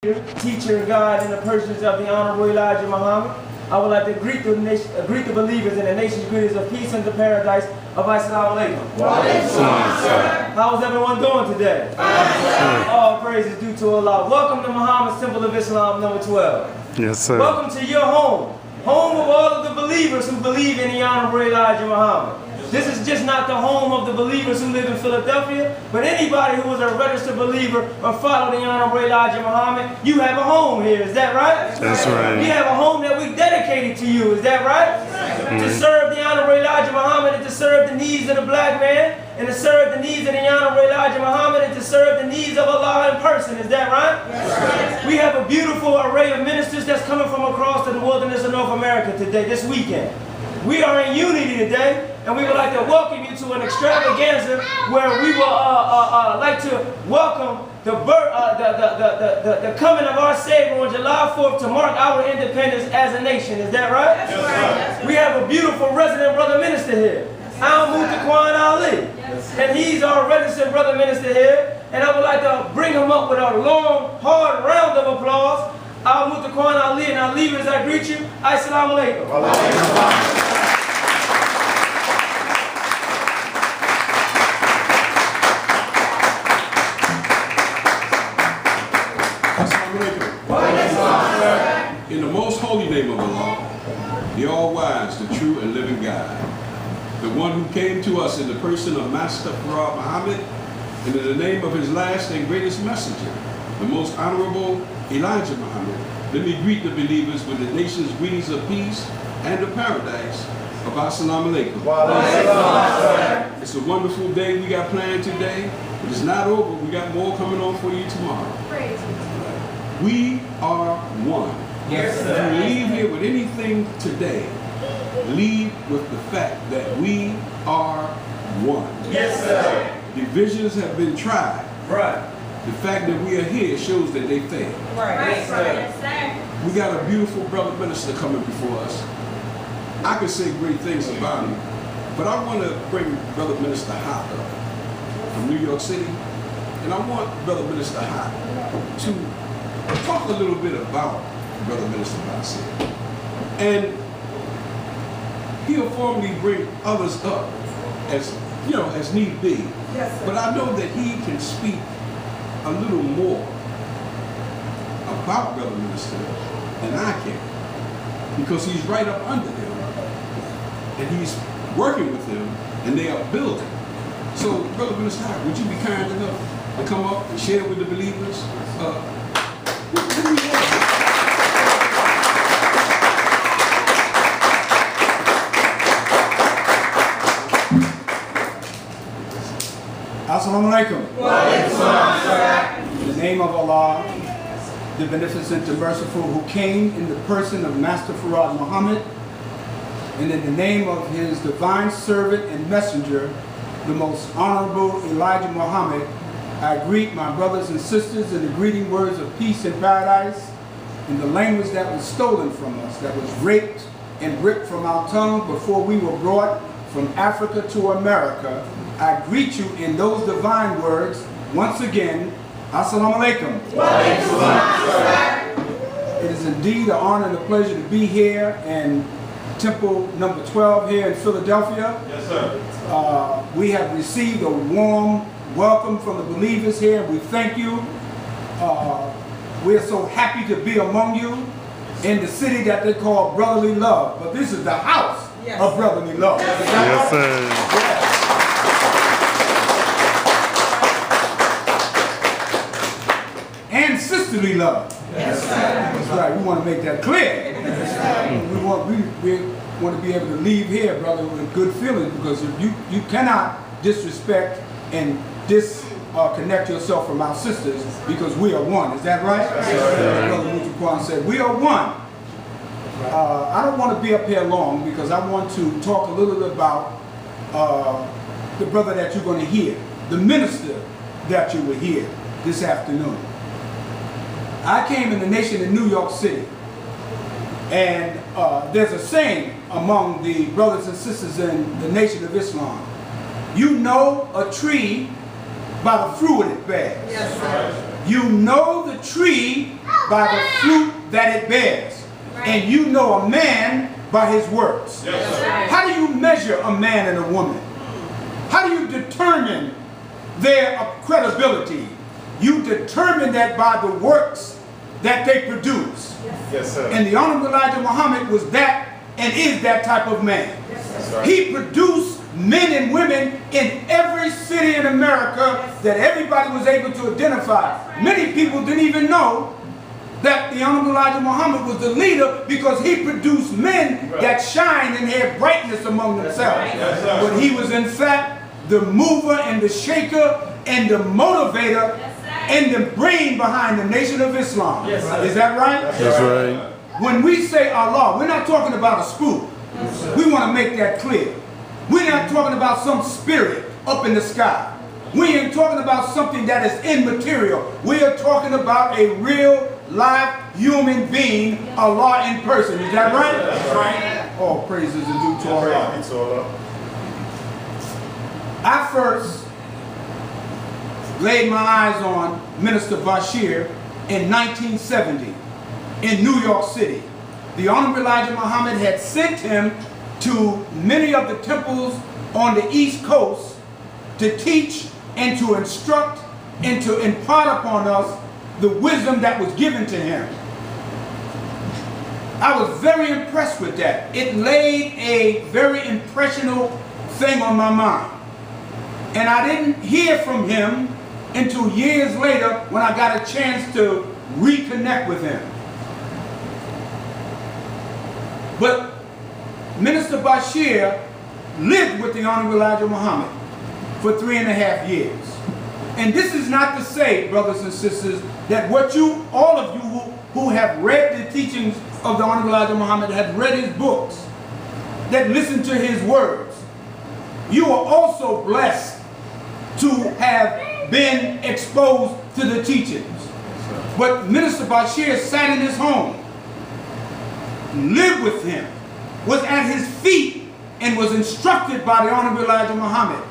teacher and guide in the persons of the Honorable Elijah Muhammad. I would like to greet the believers in the nation's greetings of peace and the paradise of Salaam Alaikum. How is everyone doing today? All praise is due to Allah. Welcome to Muhammad's Temple of Islam number 12. Yes, sir. Welcome to your home. Home of all of the believers who believe in the Honorable Elijah Muhammad. This is just not the home of the believers who live in Philadelphia, but anybody who is a registered believer or follow the Honorable Elijah Muhammad, you have a home here. Is that right? That's right. We have a home that we dedicated to you. Is that right? To serve the Honorable Elijah Muhammad and to serve the needs of the black man, and to serve the needs of the Honorable Elijah Muhammad and to serve the needs of Allah in person. Is that right? Yes. We have a beautiful array of ministers that's coming from across the wilderness of North America today, this weekend. We are in unity today, and we would like to welcome you to an extravaganza where we will like to welcome the coming of our Savior on July 4th to mark our independence as a nation. Is that right? That's right. We have a beautiful resident brother minister here, Muntaquin Ali, and he's our resident brother minister here, and I would like to bring him up with a long, hard round of applause. Muntaquin Ali, and our leaders, I greet you. Salaam Alaikum. In the most holy name of Allah, the all-wise, the true and living God, the one who came to us in the person of Master Muhammad, and in the name of his last and greatest messenger, the most honorable Elijah Muhammad, let me greet the believers with the nation's greetings of peace and the paradise of Salaam Alaikum. It's a wonderful day we got planned today, but it's not over. We got more coming on for you tomorrow. We are one. Yes, sir. If you leave here with anything today, leave with the fact that we are one. Yes, sir. Divisions have been tried. Right. The fact that we are here shows that they failed. Right. Yes, sir. We got a beautiful brother minister coming before us. I could say great things about him, but I want to bring Brother Minister Hot up from New York City, and I want Brother Minister Hot to talk a little bit about Brother Minister Basir. And he'll formally bring others up as as need be. Yes, sir. But I know that he can speak a little more about Brother Minister than I can, because he's right up under him and he's working with him and they are building. So Brother Minister, would you be kind enough to come up and share with the believers? Assalamu alaikum. In the name of Allah, the beneficent and merciful, who came in the person of Master Muhammad, and in the name of his divine servant and messenger, the most honorable Elijah Muhammad, I greet my brothers and sisters in the greeting words of peace and paradise, in the language that was stolen from us, that was raped and ripped from our tongue before we were brought from Africa to America. I greet you in those divine words once again. Assalamu alaikum. It is indeed an honor and a pleasure to be here in Temple number 12 here in Philadelphia. Yes, sir. We have received a warm welcome from the believers here. We thank you. We are so happy to be among you in the city that they call brotherly love. But this is the house of brotherly love. Yes, sir. Yes. And sisterly love. Yes, sir. That's right. We want to make that clear. We want to be able to leave here, brother, with good feelings, because if you cannot disrespect and disconnect yourself from our sisters, because we are one. Is that right? Yes, Brother Muntaquin said, we are one. I don't want to be up here long, because I want to talk a little bit about the brother that you're going to hear, the minister that you will hear this afternoon. I came in the nation in New York City, and there's a saying among the brothers and sisters in the nation of Islam: you know a tree by the fruit it bears. Yes, sir. You know the tree by the fruit that it bears. And you know a man by his works. How do you measure a man and a woman? How do you determine their credibility? You determine that by the works that they produce. Yes, sir. And the Honorable Elijah Muhammad was that and is that type of man. He produced men and women in every city in America that everybody was able to identify. Many people didn't even know that the Honorable Elijah Muhammad was the leader because he produced men that shine and had brightness among themselves. But he was in fact the mover and the shaker and the motivator and the brain behind the Nation of Islam. Is that right? That's right. When we say Allah, we're not talking about a spook. We want to make that clear. We're not talking about some spirit up in the sky. We ain't talking about something that is immaterial. We are talking about a real, live human being, Allah in person. Is that right? That's right. All praises are due to Allah. I first laid my eyes on Minister Basir in 1970 in New York City. The Honorable Elijah Muhammad had sent him to many of the temples on the East Coast to teach and to instruct and to impart upon us the wisdom that was given to him. I was very impressed with that. It laid a very impressionable thing on my mind. And I didn't hear from him until years later when I got a chance to reconnect with him. But Minister Basir lived with the Honorable Elijah Muhammad for 3.5 years. And this is not to say, brothers and sisters, that all of you who have read the teachings of the Honorable Elijah Muhammad, have read his books, that listen to his words, you are also blessed to have been exposed to the teachings. But Minister Basir sat in his home, lived with him, was at his feet, and was instructed by the Honorable Elijah Muhammad.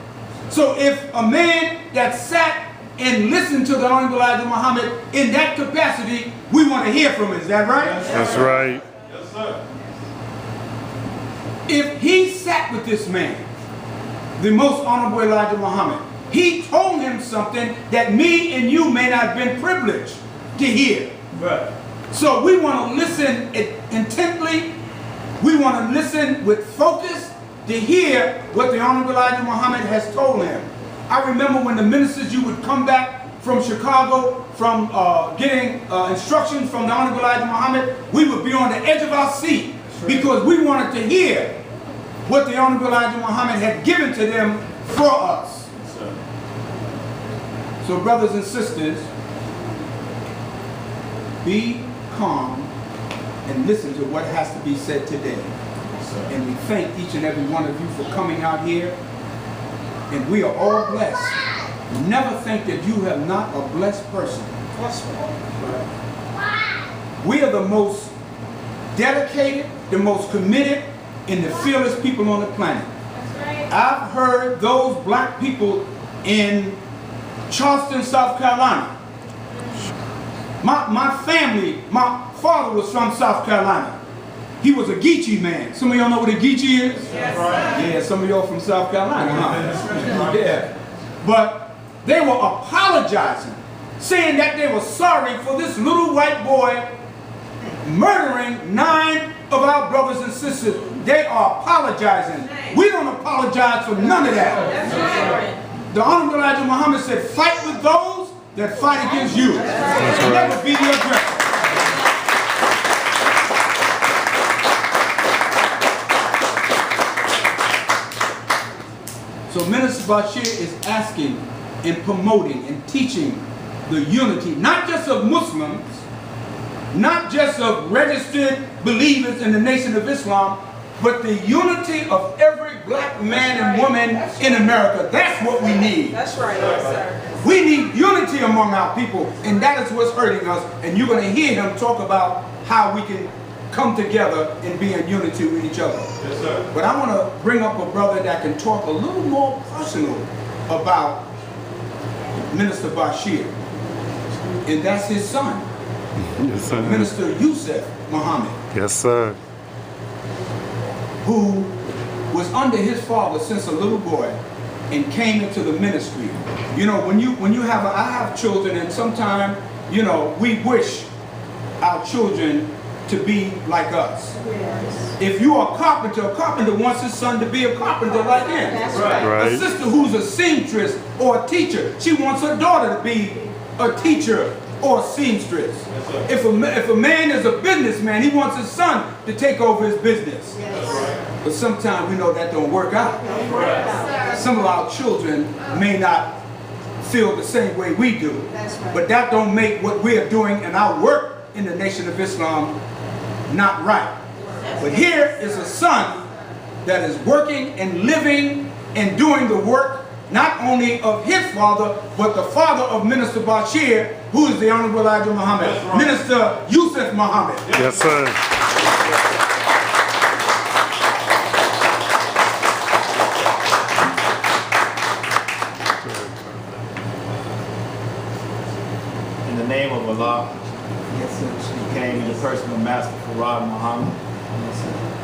So if a man that sat and listened to the Honorable Elijah Muhammad in that capacity, we want to hear from him. Is that right? That's right. Yes, sir. If he sat with this man, the most Honorable Elijah Muhammad, he told him something that me and you may not have been privileged to hear. Right. So we want to listen intently. We want to listen with focus to hear what the Honorable Elijah Muhammad has told him. I remember when the ministers, you would come back from Chicago from getting instructions from the Honorable Elijah Muhammad, we would be on the edge of our seat because we wanted to hear what the Honorable Elijah Muhammad had given to them for us. So brothers and sisters, be calm and listen to what has to be said today. And we thank each and every one of you for coming out here. And we are all blessed. Never think that you have not a blessed person. We are the most dedicated, the most committed, and the fearless people on the planet. I've heard those black people in Charleston, South Carolina. My family, my father was from South Carolina. He was a Geechee man. Some of y'all know what a Geechee is? Yes. Yeah, some of y'all from South Carolina, huh? Yeah. But they were apologizing, saying that they were sorry for this little white boy murdering 9 of our brothers and sisters. They are apologizing. We don't apologize for none of that. The Honorable Elijah Muhammad said, fight with those that fight against you. Never be the aggressor. So Minister Basir is asking and promoting and teaching the unity, not just of Muslims, not just of registered believers in the Nation of Islam, but the unity of every black man and woman in America. That's what we need. That's right, sir. We need unity among our people, and that is what's hurting us. And you're going to hear him talk about how we can come together and be in unity with each other. Yes, sir. But I want to bring up a brother that can talk a little more personal about Minister Basir, and that's his son. Yes, sir. Minister Yusuf Muhammad, Yes, sir. who was under his father since a little boy and came into the ministry. You know, when you have, I have children, and sometimes, you know, we wish our children to be like us. Yes. If you are a carpenter wants his son to be a carpenter like him. That's right. Right. A sister who's a seamstress or a teacher, she wants her daughter to be a teacher or a seamstress. If a man is a businessman, he wants his son to take over his business. Yes. But sometimes we know that don't work out. Some of our children may not feel the same way we do. That's right. But that don't make what we are doing in our work in the Nation of Islam not right. But here is a son that is working and living and doing the work not only of his father, but the father of Minister Basir, who is the Honorable Elijah Muhammad. Right. Minister Yusuf Muhammad. Yes, sir. In the name of Allah, Yes, sir. we came in the person of Master Farad Muhammad.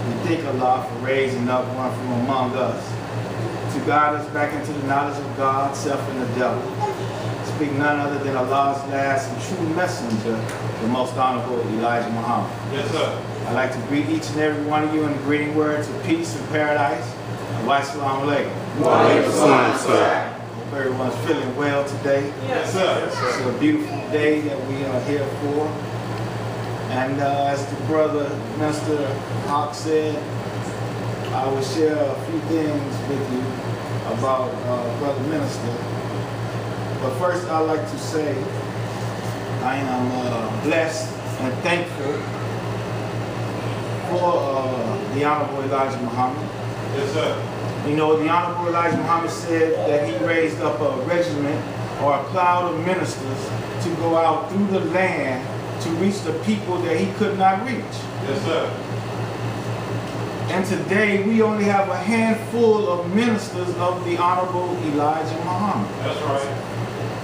We thank Allah for raising up one from among us to guide us back into the knowledge of God, self, and the devil. Speak none other than Allah's last and true messenger, the most honorable Elijah Muhammad. Yes, sir. I'd like to greet each and every one of you in the greeting words of peace and paradise. Salaam Alaikum. Salaam, sir. Hope everyone's feeling well today. Yes, sir. It's a beautiful day that we are here for. And as the brother Minister Hawk said, I will share a few things with you about Brother Minister. But first I'd like to say I am blessed and thankful for the Honorable Elijah Muhammad. Yes, sir. You know, the Honorable Elijah Muhammad said that he raised up a regiment or a cloud of ministers to go out through the land to reach the people that he could not reach. Yes, sir. And today we only have a handful of ministers of the Honorable Elijah Muhammad. That's right.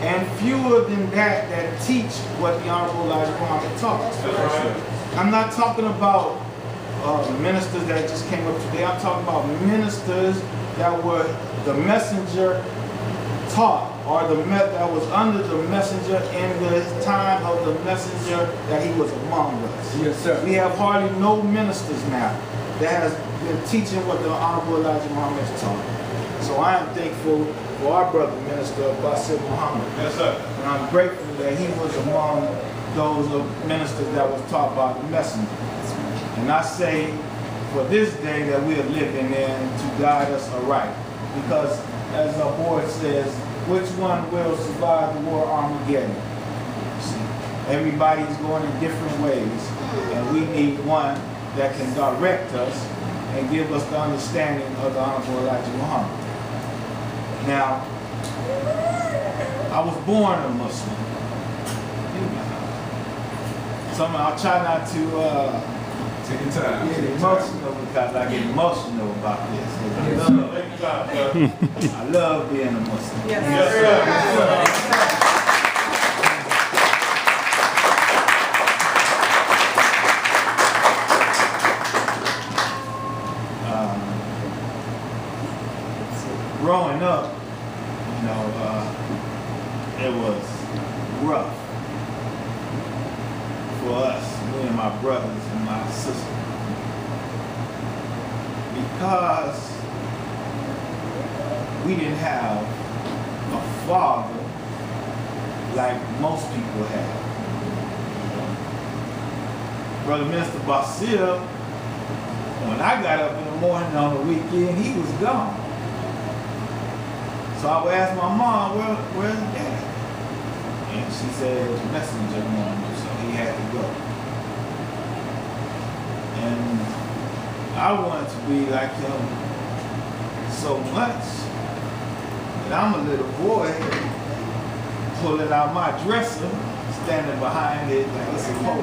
And fewer than that that teach what the Honorable Elijah Muhammad taught. That's right. I'm not talking about ministers that just came up today. I'm talking about ministers that were the messenger taught, or that was under the messenger in the time of the messenger that he was among us. Yes, sir. We have hardly no ministers now that has been teaching what the Honorable Elijah Muhammad has taught. So I am thankful for our brother minister, Basir Muhammad. Yes, sir. And I'm grateful that he was among those ministers that was taught by the messenger. And I say, for this day that we are living in, to guide us aright. Because, as our board says, which one will survive the war Armageddon? See, everybody's going in different ways, and we need one that can direct us and give us the understanding of the Honorable Elijah Muhammad. Now, I was born a Muslim. So I'll try not to Take your time. get emotional, because I get emotional about this. I love being a Muslim. Yes, sir. Growing up, you know, it was rough for us, me and my brothers and my sister, because we didn't have a father like most people have. Brother Minister Basir, when I got up in the morning on the weekend, he was gone. So I would ask my mom, where's Dad? And she said it was a messenger morning, so he had to go. And I wanted to be like him so much that I'm a little boy pulling out my dresser, standing behind it like it's a pole.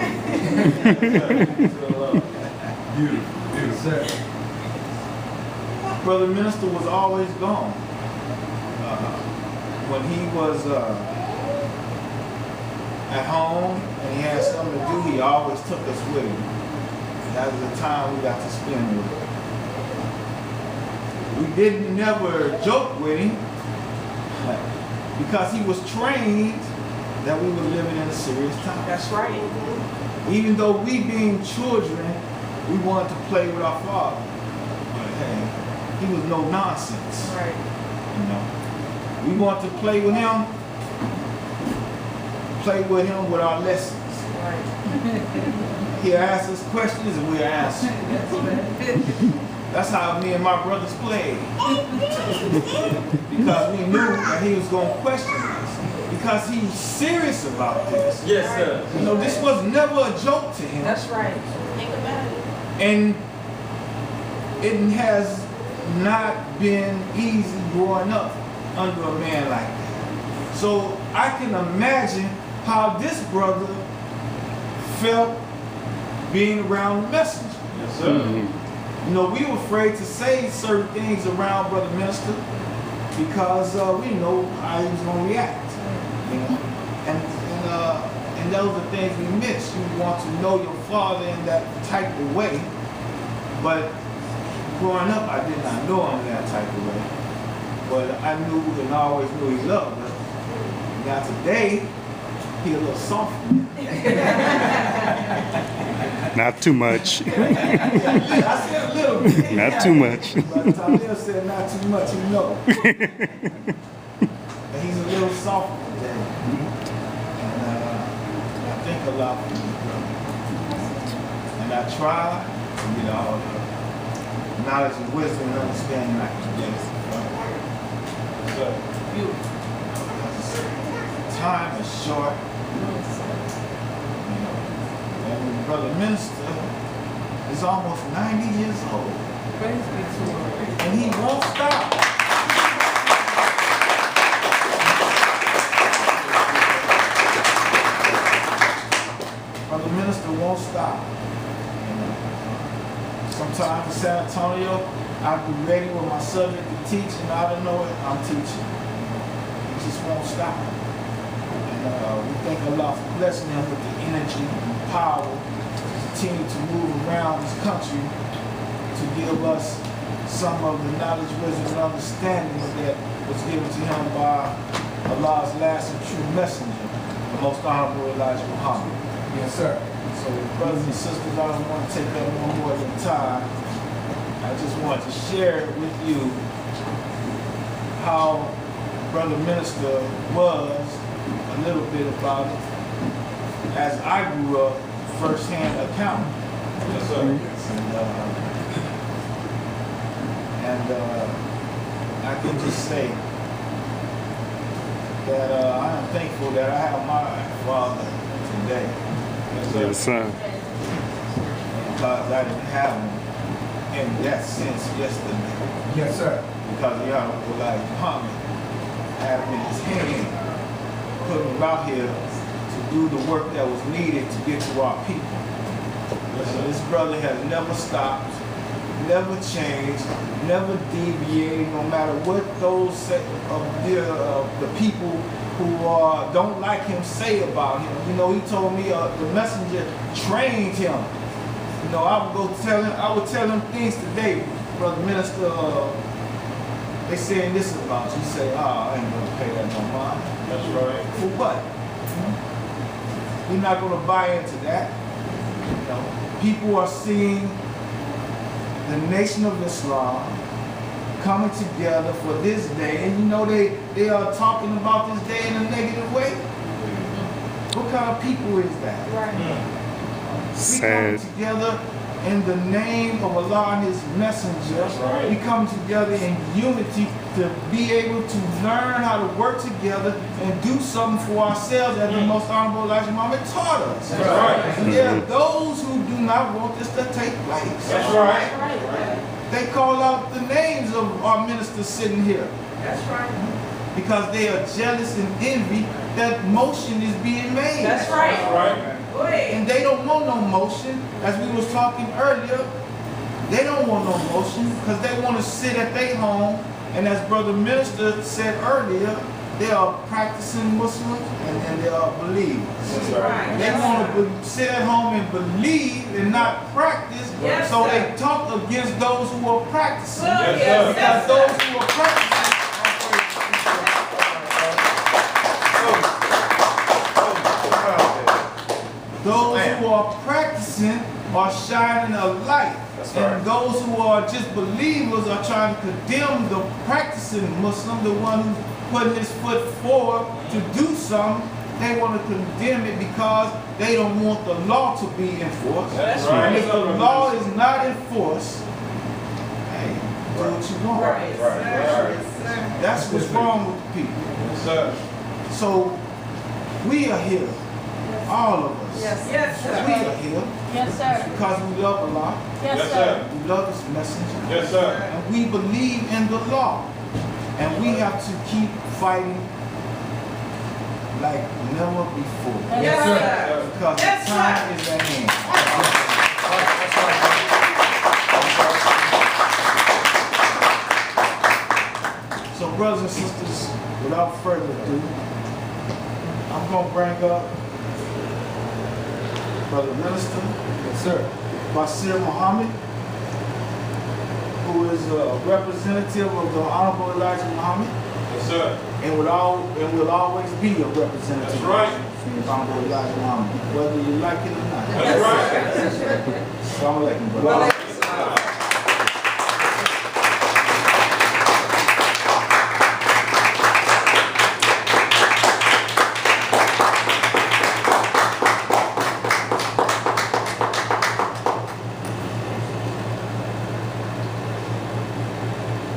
Beautiful. Beautiful. Brother Minister was always gone. When he was at home and he had something to do, he always took us with him. That was the time we got to spend with him. We didn't never joke with him because he was trained that we were living in a serious time. That's right. Even though we being children, we wanted to play with our father. But hey, he was no nonsense. Right. You know, we want to play with him with our lessons. Right. He'll ask us questions and we'll answer. That's how me and my brothers played. Because we knew that he was going to question us. Because he was serious about this. Yes, sir. You know, this was never a joke to him. That's right. Think about it. And it has not been easy growing up under a man like that. So I can imagine how this brother felt being around the messenger. Yes, sir. You know, we were afraid to say certain things around Brother Minister because we didn't know how he was going to react. You know? And those are things we miss. You want to know your father in that type of way. But growing up, I did not know him in that type of way. But I knew and always knew he loved us. Now today, he a little soft. Not too much. I said a little bit. Not too much. But Talib said not too much, you know. And he's a little soft today. And I think a lot of you, brother. And I try to get all the knowledge and wisdom and understanding I can get. So, time is short. And Brother Minister is almost 90 years old. And he won't stop. Brother Minister won't stop. Sometimes in San Antonio, I'll be ready with my subject to teach, and I don't know it, I'm teaching. He just won't stop. And we thank Allah for blessing him with the energy and power to continue to move around this country to give us some of the knowledge, wisdom, and understanding that was given to him by Allah's last and true messenger, the most honorable Elijah Muhammad. Yes, sir. So, brothers and sisters, I don't want to take up no more than time. I just want to share with you how Brother Minister was, a little bit about it, as I grew up, first-hand account. Yes, sir. And I can just say that I am thankful that I have my father today. Yes, sir. Because I didn't have him in that sense yesterday. Yes, sir. Because the Honorable Elijah Muhammad had him in his hand, put him out here to do the work that was needed to get to our people. So this brother has never stopped, never changed, never deviated, no matter what those the people who don't like him say about him. You know, he told me the messenger trained him. You know, I would tell him things today, Brother Minister, they saying this about you. You say, I ain't gonna pay that no mind. That's right. For what? You're not gonna buy into that. You know, people are seeing the Nation of Islam coming together for this day, and you know they are talking about this day in a negative way. What kind of people is that? Right. We come together in the name of Allah and His Messenger. Right. We come together in unity to be able to learn how to work together and do something for ourselves as the most honorable Elijah Muhammad taught us. That's right. And there are those who do not want this to take place. That's right. They call out the names of our ministers sitting here. That's right. Because they are jealous and envy that motion is being made. That's right. Right. And they don't want no motion. As we was talking earlier, they don't want no motion because they want to sit at their home. And as Brother Minister said earlier, there are practicing Muslims and then there are believers. Right. They want to sit at home and believe and not practice, Yes, so sir. they talk against those who are practicing. Yes, sir. Because Yes, those sir. who are practicing are shining a light. And those who are just believers are trying to condemn the practicing Muslim, the one who's putting his foot forward to do something. They want to condemn it because they don't want the law to be enforced. That's And right. if the law is not enforced, hey, do what you want. Right. That's what's wrong with the people. So we are here, all of us. Yes, We sir. are here Yes, sir. because we love Allah. Yes, sir. We love His messenger. Yes, sir. And we believe in the law. And we have to keep fighting like never before. Yes, sir. Because Yes, the time is at hand. So brothers and sisters, without further ado, I'm going to bring up Brother Minister, yes, sir, Basir Muhammad, who is a representative of the Honorable Elijah Muhammad. Yes, sir. And will always be a representative. That's right. Of the Honorable Elijah Muhammad, whether you like it or not. That's right. Salaam Alaikum, brother.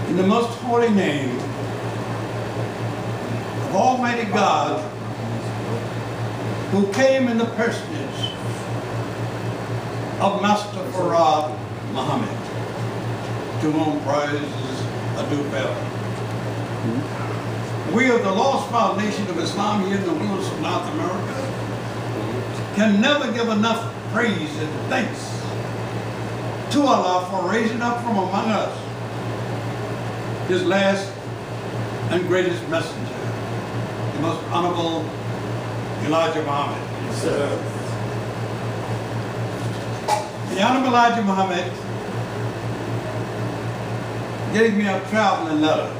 In the most holy name of Almighty God, who came in the personage of Master Farad Muhammad, to whom praises are due forever. We of the Lost Found Nation of Islam here in the wilderness of North America can never give enough praise and thanks to Allah for raising up from among us His last and greatest messenger, the most honorable Elijah Muhammad. Yes, sir. The honorable Elijah Muhammad gave me a traveling letter.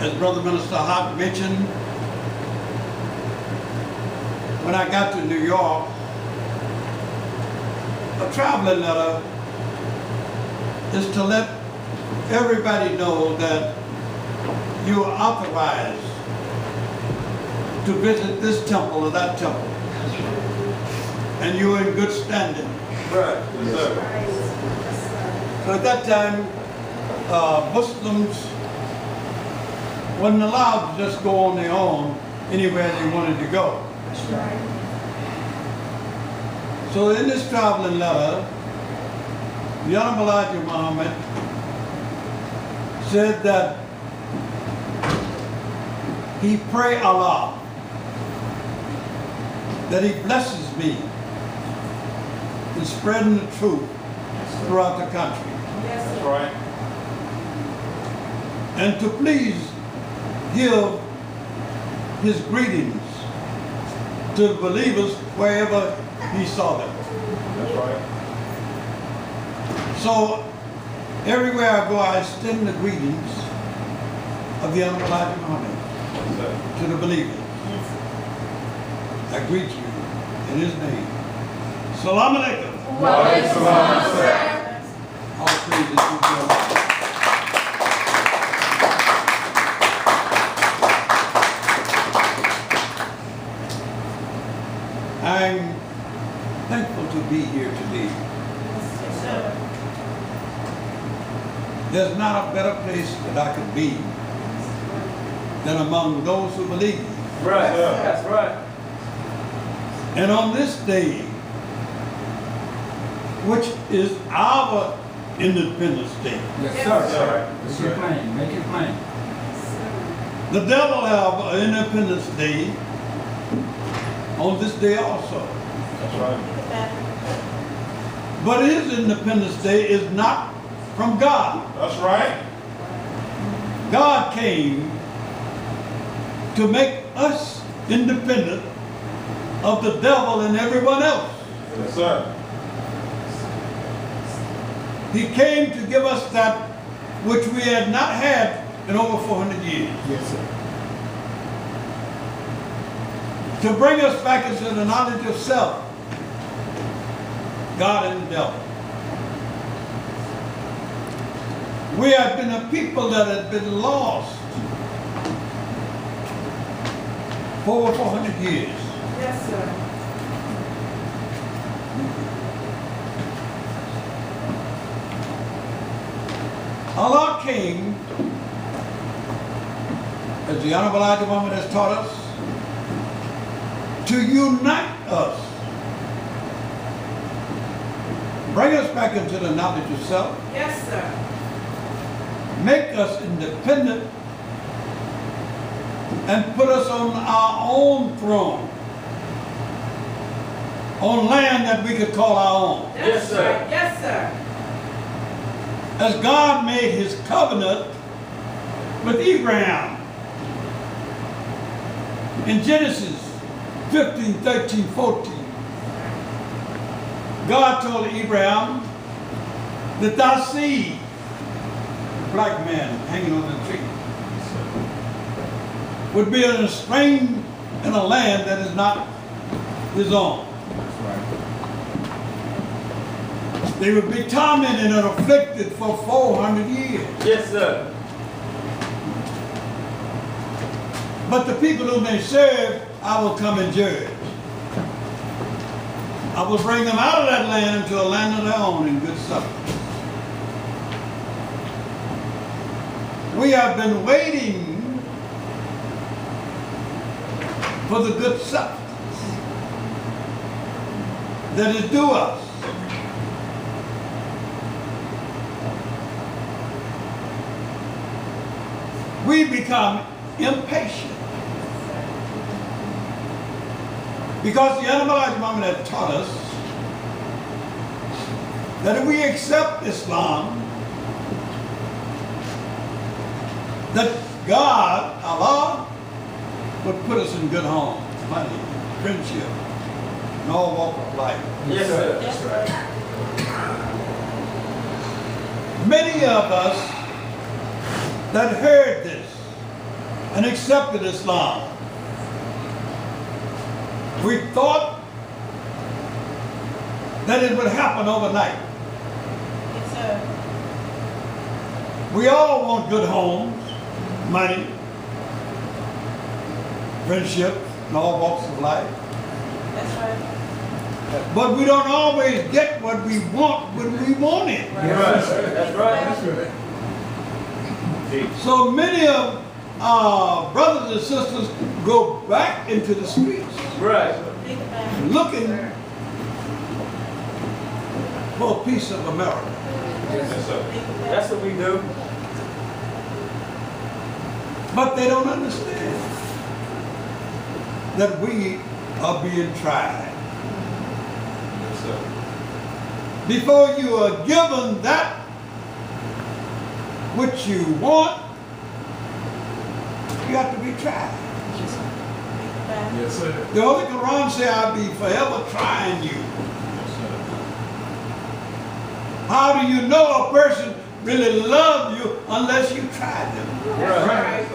As Brother Minister Hart mentioned, when I got to New York, a traveling letter is to let everybody know that you are authorized to visit this temple or that temple, and you are in good standing. Right. Yes, sir. So at that time, Muslims wasn't allowed to just go on their own anywhere they wanted to go. So in this traveling letter, the Honorable Elijah Muhammad said that he pray Allah that He blesses me in spreading the truth throughout the country, That's right. and to please give His greetings to the believers wherever He saw them. That's right. So everywhere I go, I extend the greetings of the Honorable Elijah Muhammad Yes, sir. to the believers. I greet you in His name. Salaam Alaikum. All praises to God. I'm thankful to be here today. There's not a better place that I could be than among those who believe. Right. That's right. And on this day, which is our Independence Day, Yes, Yes, sir. sir. Make it plain. Make it plain. the devil have an Independence Day on this day also. That's right. But his Independence Day is not from God. That's right. God came to make us independent of the devil and everyone else. Yes, sir. He came to give us that which we had not had in over 400 years. Yes, sir. To bring us back into the knowledge of self, God and the devil. We have been a people that have been lost for over 400 years. Yes, sir. Allah came, as the Honorable Elijah Muhammad has taught us, to unite us, bring us back into the knowledge of self, Yes, sir. make us independent, and put us on our own throne, on land that we could call our own. Yes, sir. Right. Yes, sir. As God made his covenant with Abraham in Genesis 15, 13, 14. God told Abraham that thy seed, the black man hanging on the tree, would be in a strain in a land that is not his own. That's right. They would be tormented and afflicted for 400 years. Yes, sir. But the people whom they serve, I will come and judge. I will bring them out of that land into a land of their own in good substance. We have been waiting for the good substance that is due us. We become impatient. Because the Honorable Elijah Muhammad had taught us that if we accept Islam, that God, Allah, would put us in good homes, money, friendship, and all walk of life. Yes, sir. Yes, sir. Many of us that heard this and accepted Islam, we thought that it would happen overnight. Yes, sir. We all want good homes, money, friendship, and all walks of life. That's right. But we don't always get what we want when we want it. That's right. That's right. So many of our brothers and sisters go back into the streets Right. Think about it. looking for a piece of America. Yes, sir. Think about That's what we do. But they don't understand that we are being tried. Yes, sir. Before you are given that which you want, you have to be tried. it. Think about it. Yes, sir. The Holy Quran says, I'll be forever trying you. Yes, sir. How do you know a person really loves you unless you try them? That's Right. right.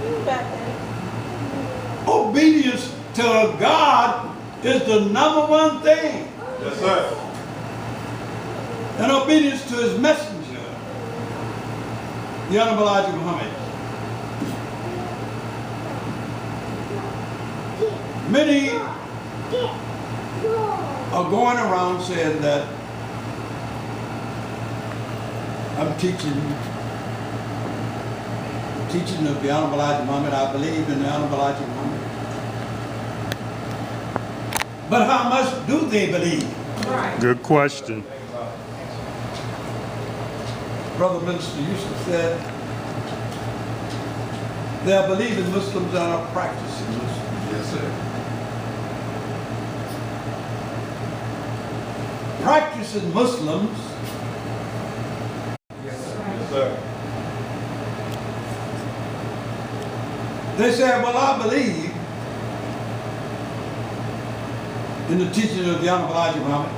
Think about that. Obedience to God is the number one thing. Yes, sir. And obedience to his messenger, the Honorable Elijah Muhammad. Many are going around saying that I'm teaching of the Honorable Elijah Muhammad. I believe in the Honorable Elijah Muhammad. But how much do they believe? Right. Good question. Brother Minister Yusuf said they are believing Muslims and are practicing Muslims. Yes, sir. Practicing Muslims Yes, sir. They said, well, I believe in the teaching of the Honorable Elijah Muhammad,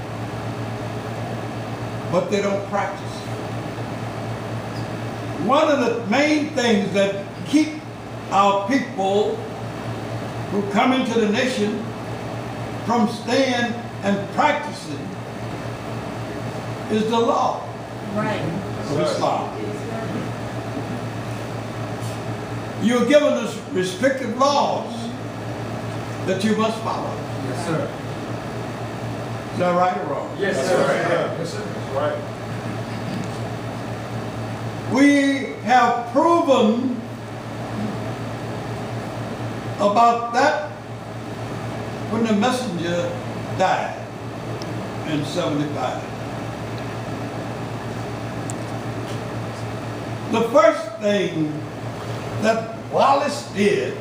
but they don't practice. One of the main things that keep our people who come into the nation from staying and practicing is the law of Islam. You're given us restrictive laws that you must follow. Yes, sir. Is that right or wrong? Yes, sir. Yes, sir. That's right. We have proven about that when the messenger died in 75. The first thing that Wallace did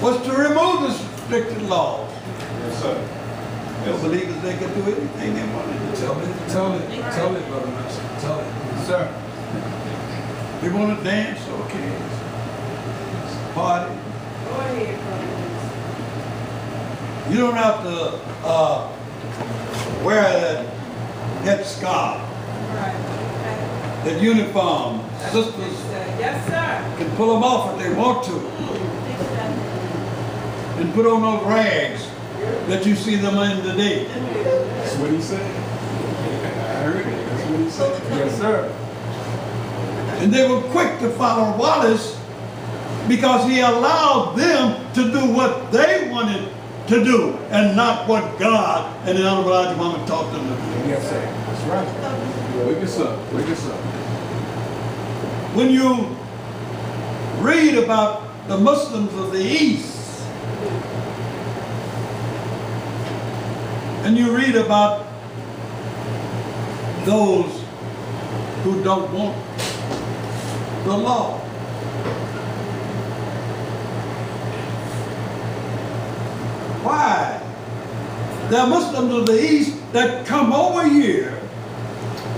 was to remove the restricted laws. Yes, sir. The believers, they could do anything they wanted to do. Tell it, Brother Master. Tell it. Yes, sir. They want to dance, okay. Party. Go ahead, brother. You don't have to wear that headscarf, Right. that uniform. Sisters Yes, sir. can pull them off if they want to and put on those rags that you see them in today. That's what he said. I heard it. That's what he said. Yes, sir. And they were quick to follow Wallace because he allowed them to do what they wanted to do and not what God and the Honorable Elijah Muhammad taught them to do. Yes, sir. That's right. Wake us up. Wake us up. When you read about the Muslims of the East, and you read about those who don't want the law, why? There are Muslims of the East that come over here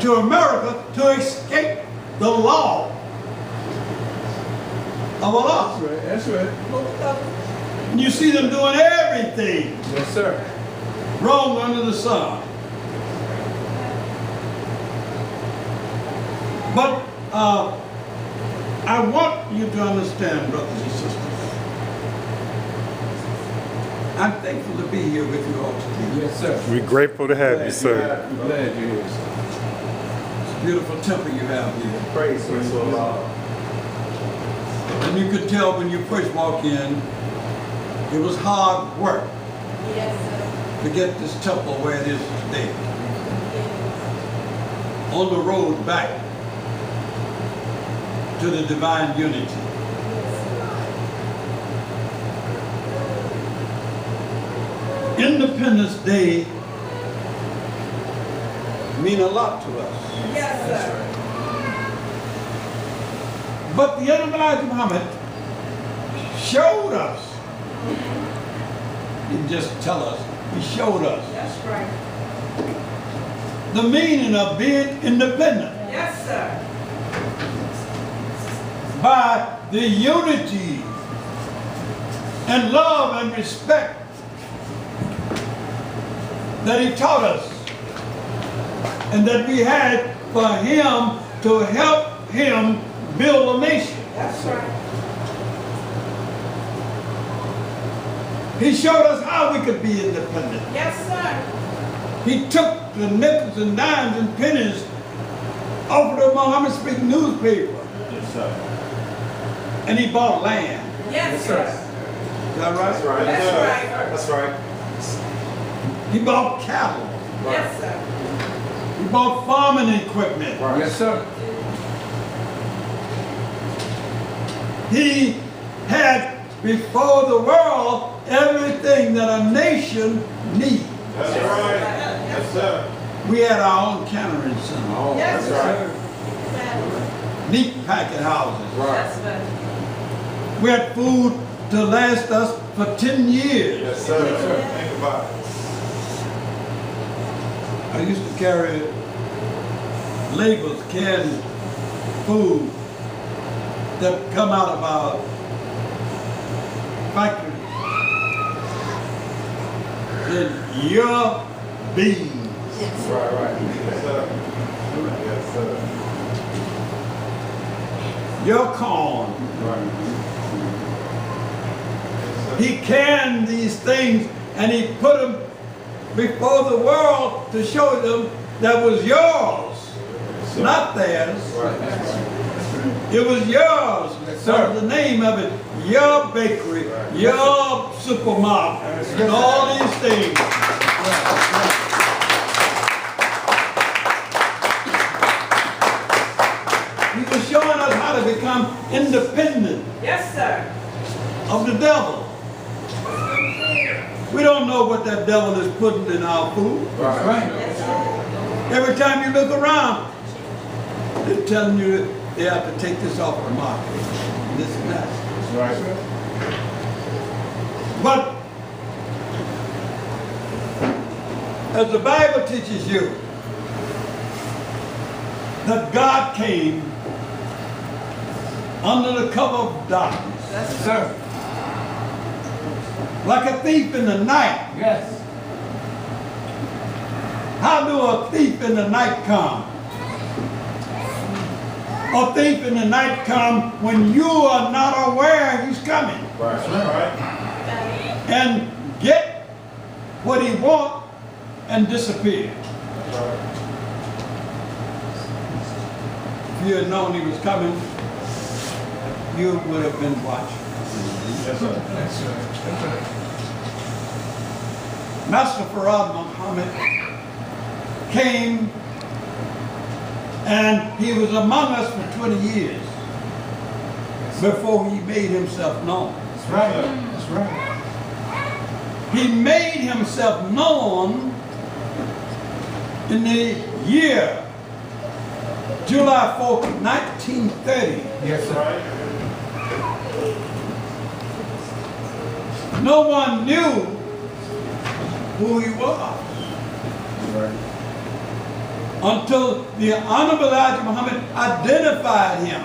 to America to escape the law of Allah. That's right. That's right. And you see them doing everything Yes, sir. wrong under the sun. But I want you to understand, brothers and sisters, I'm thankful to be here with you all today. Yes, sir. We're grateful to have you, sir. I'm glad you're here, sir. It's a beautiful temple you have here. Praise to Allah. And you could tell when you first walk in, it was hard work Yes, sir. to get this temple where it is today. Yes. On the road back to the divine unity. Independence Day mean a lot to us. Yes, sir. But the Honorable Elijah Muhammad showed us. He didn't just tell us, he showed us That's right. the meaning of being independent Yes, sir. by the unity and love and respect that he taught us and that we had for him to help him build a nation. That's right. He showed us how we could be independent. Yes, sir. He took the nickels and dimes and pennies off of the Muhammad Speak newspaper Yes, sir. and he bought land. Yes, sir. Is that right? That's right. That's right. That's right. He bought cattle. Yes, sir. He bought farming equipment. Yes, sir. He had before the world everything that a nation needs. That's right. Yes, sir. We had our own cannery center, Oh, Yes, that's sir. right. meat packet houses. Yes, sir. We had food to last us for 10 years. Yes, sir. Think about it. I used to carry labels, canned food that come out of our factory in your beans. Right. Yes, sir. Yes, sir. Your corn. Right. He canned these things and he put them before the world to show them that was yours, not theirs. It was yours. That was the name of it. Your bakery, your supermarket, and all these things. He was showing us how to become independent Yes, sir. of the devil. We don't know what that devil is putting in our food. Right. Every time you look around, they're telling you that they have to take this off the market. This and that. Right. But as the Bible teaches you, that God came under the cover of darkness, Yes, sir. like a thief in the night. Yes. How do a thief in the night come? A thief in the night come when you are not aware he's coming, Right. and get what he wants and disappear. If you had known he was coming, you would have been watching. Yes, sir. Master Farad Muhammad came and he was among us for 20 years before he made himself known. That's right. That's right. He made himself known in the year July 4th, 1930. Yes, sir. Right. No one knew who he was Right. until the Honorable Elijah Muhammad identified him.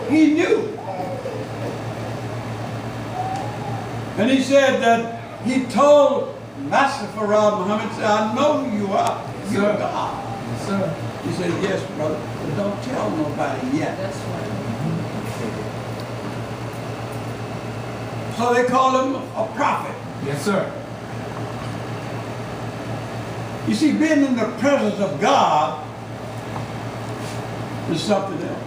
He knew. And he said that he told Master Farad Muhammad, said, I know who you are. You're God. Yes, sir. He said, yes, brother, but don't tell nobody yet. That's right. So they call him a prophet. Yes, sir. You see, being in the presence of God is something else.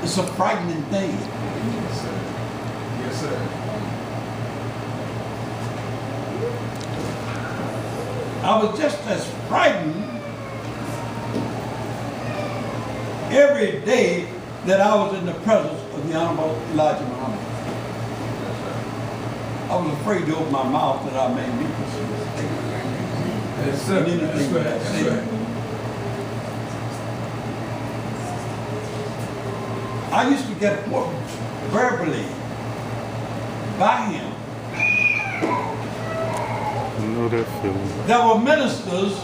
It's a frightening thing. Yes, sir. Yes, sir. I was just as frightened every day that I was in the presence of the Honorable Elijah Muhammad. I was afraid to open my mouth that I may be Yes, sir. anything That's right. that I That's say. right. I used to get whooped verbally by him. I know that feeling. There were ministers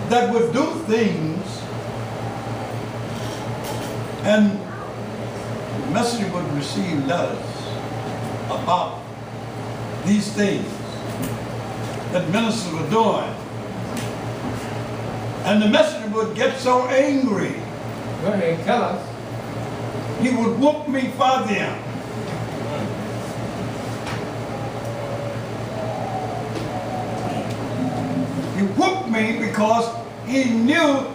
that would do things and the messenger would receive letters about these things that ministers were doing. And the messenger would get so angry, Go ahead, tell us. he would whoop me for them. He whooped me because he knew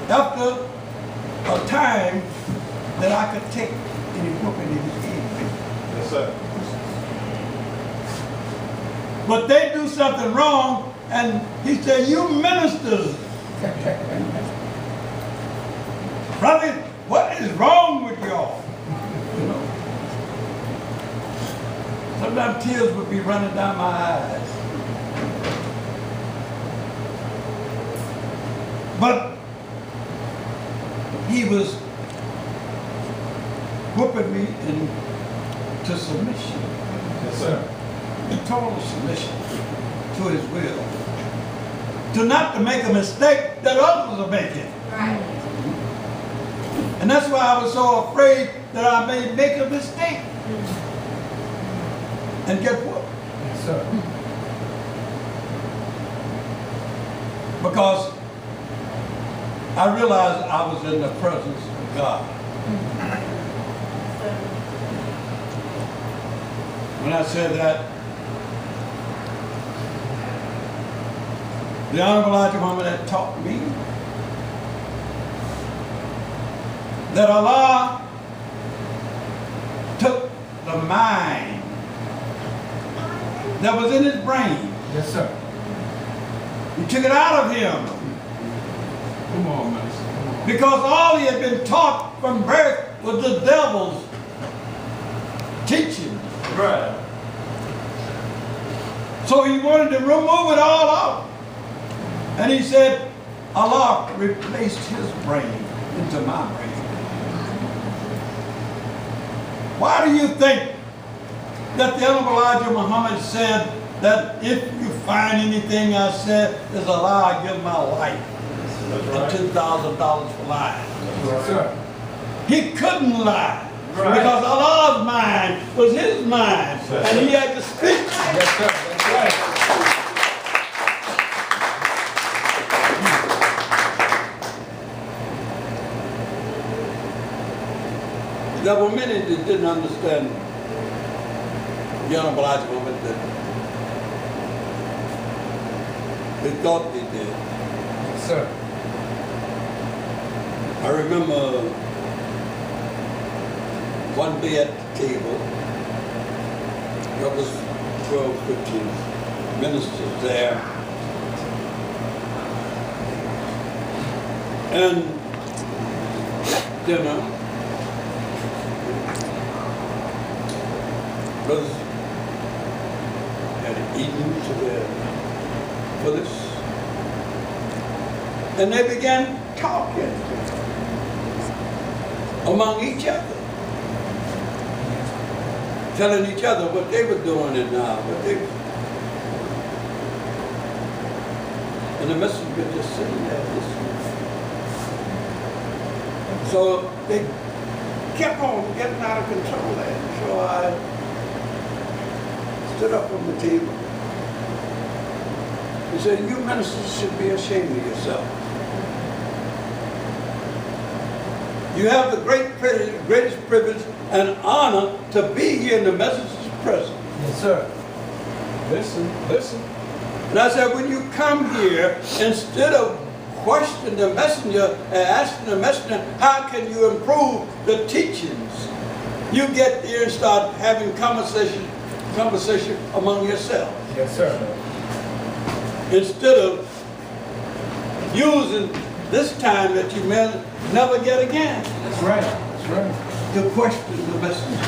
after a time that I could take any whooping he would give me. Yes, sir. But they do something wrong, and he said, you ministers, brother, what is wrong with y'all? You know. Sometimes tears would be running down my eyes. But he was whooping me into submission. Yes, sir. In total submission to his will. To not to make a mistake that others are making. Right. And that's why I was so afraid that I may make a mistake. And get what? Yes, sir. Because I realized I was in the presence of God. When I said that, the Honorable Elijah Muhammad had taught me that Allah took the mind that was in his brain. Yes, sir. He took it out of him. Come on, Minister. Come on. Because all he had been taught from birth was the devil's teaching. Right. So he wanted to remove it all out. And he said, Allah replaced his brain into my brain. Why do you think that the Honorable Elijah Muhammad said that if you find anything I said is a lie, I give my life and $10,000 for lying? Yes, sir. He couldn't lie. Right. Because Allah's mind was his mind. And he had to speak. Yes, sir. That's right. There were many that didn't understand the Honorable Elijah Muhammad that they thought they did. Yes, sir. I remember one day at the table, there was 12, 15 ministers there. And dinner, brothers had eaten to their fullest. And they began talking among each other, telling each other what they were doing and what they were. And the messenger just sitting there listening. So they kept on getting out of control there. So I stood up on the table and said, you ministers should be ashamed of yourself. You have the greatest privilege and honor to be here in the messenger's presence. Yes, sir. Listen, listen. And I said, when you come here, instead of questioning the messenger and asking the messenger, how can you improve the teachings? You get here and start having conversation among yourselves. Yes, sir. Instead of using this time that you may never get again That's right. That's right. to question the messenger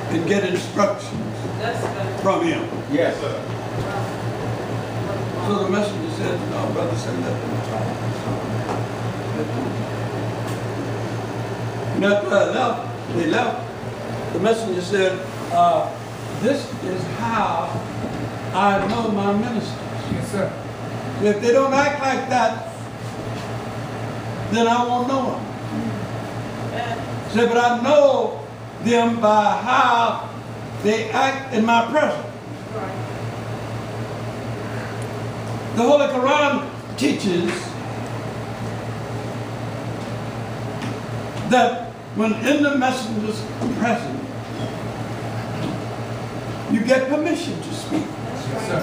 and get instructions from him. Yes. So the messenger said, no, brother said, let them talk. And after they left, the messenger said, this is how I know my ministers. Yes, sir. If they don't act like that, then I won't know them. Say, but I know them by how they act in my presence. The Holy Quran teaches that when in the messenger's presence, you get permission to speak. Yes, sir.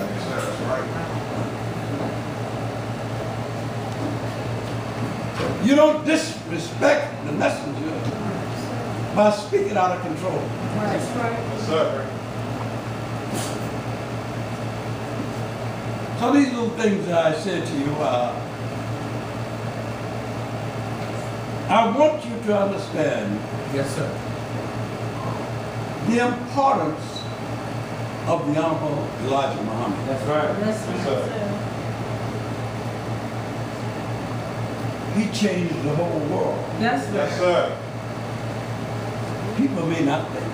You don't disrespect the messenger by speaking out of control. That's right. Yes, sir. So these little things that I said to you, I want you to understand Yes, sir. the importance of the Honorable Elijah Muhammad. That's right. Yes, sir. He changed the whole world. Yes, Yes, sir. sir. People may not think.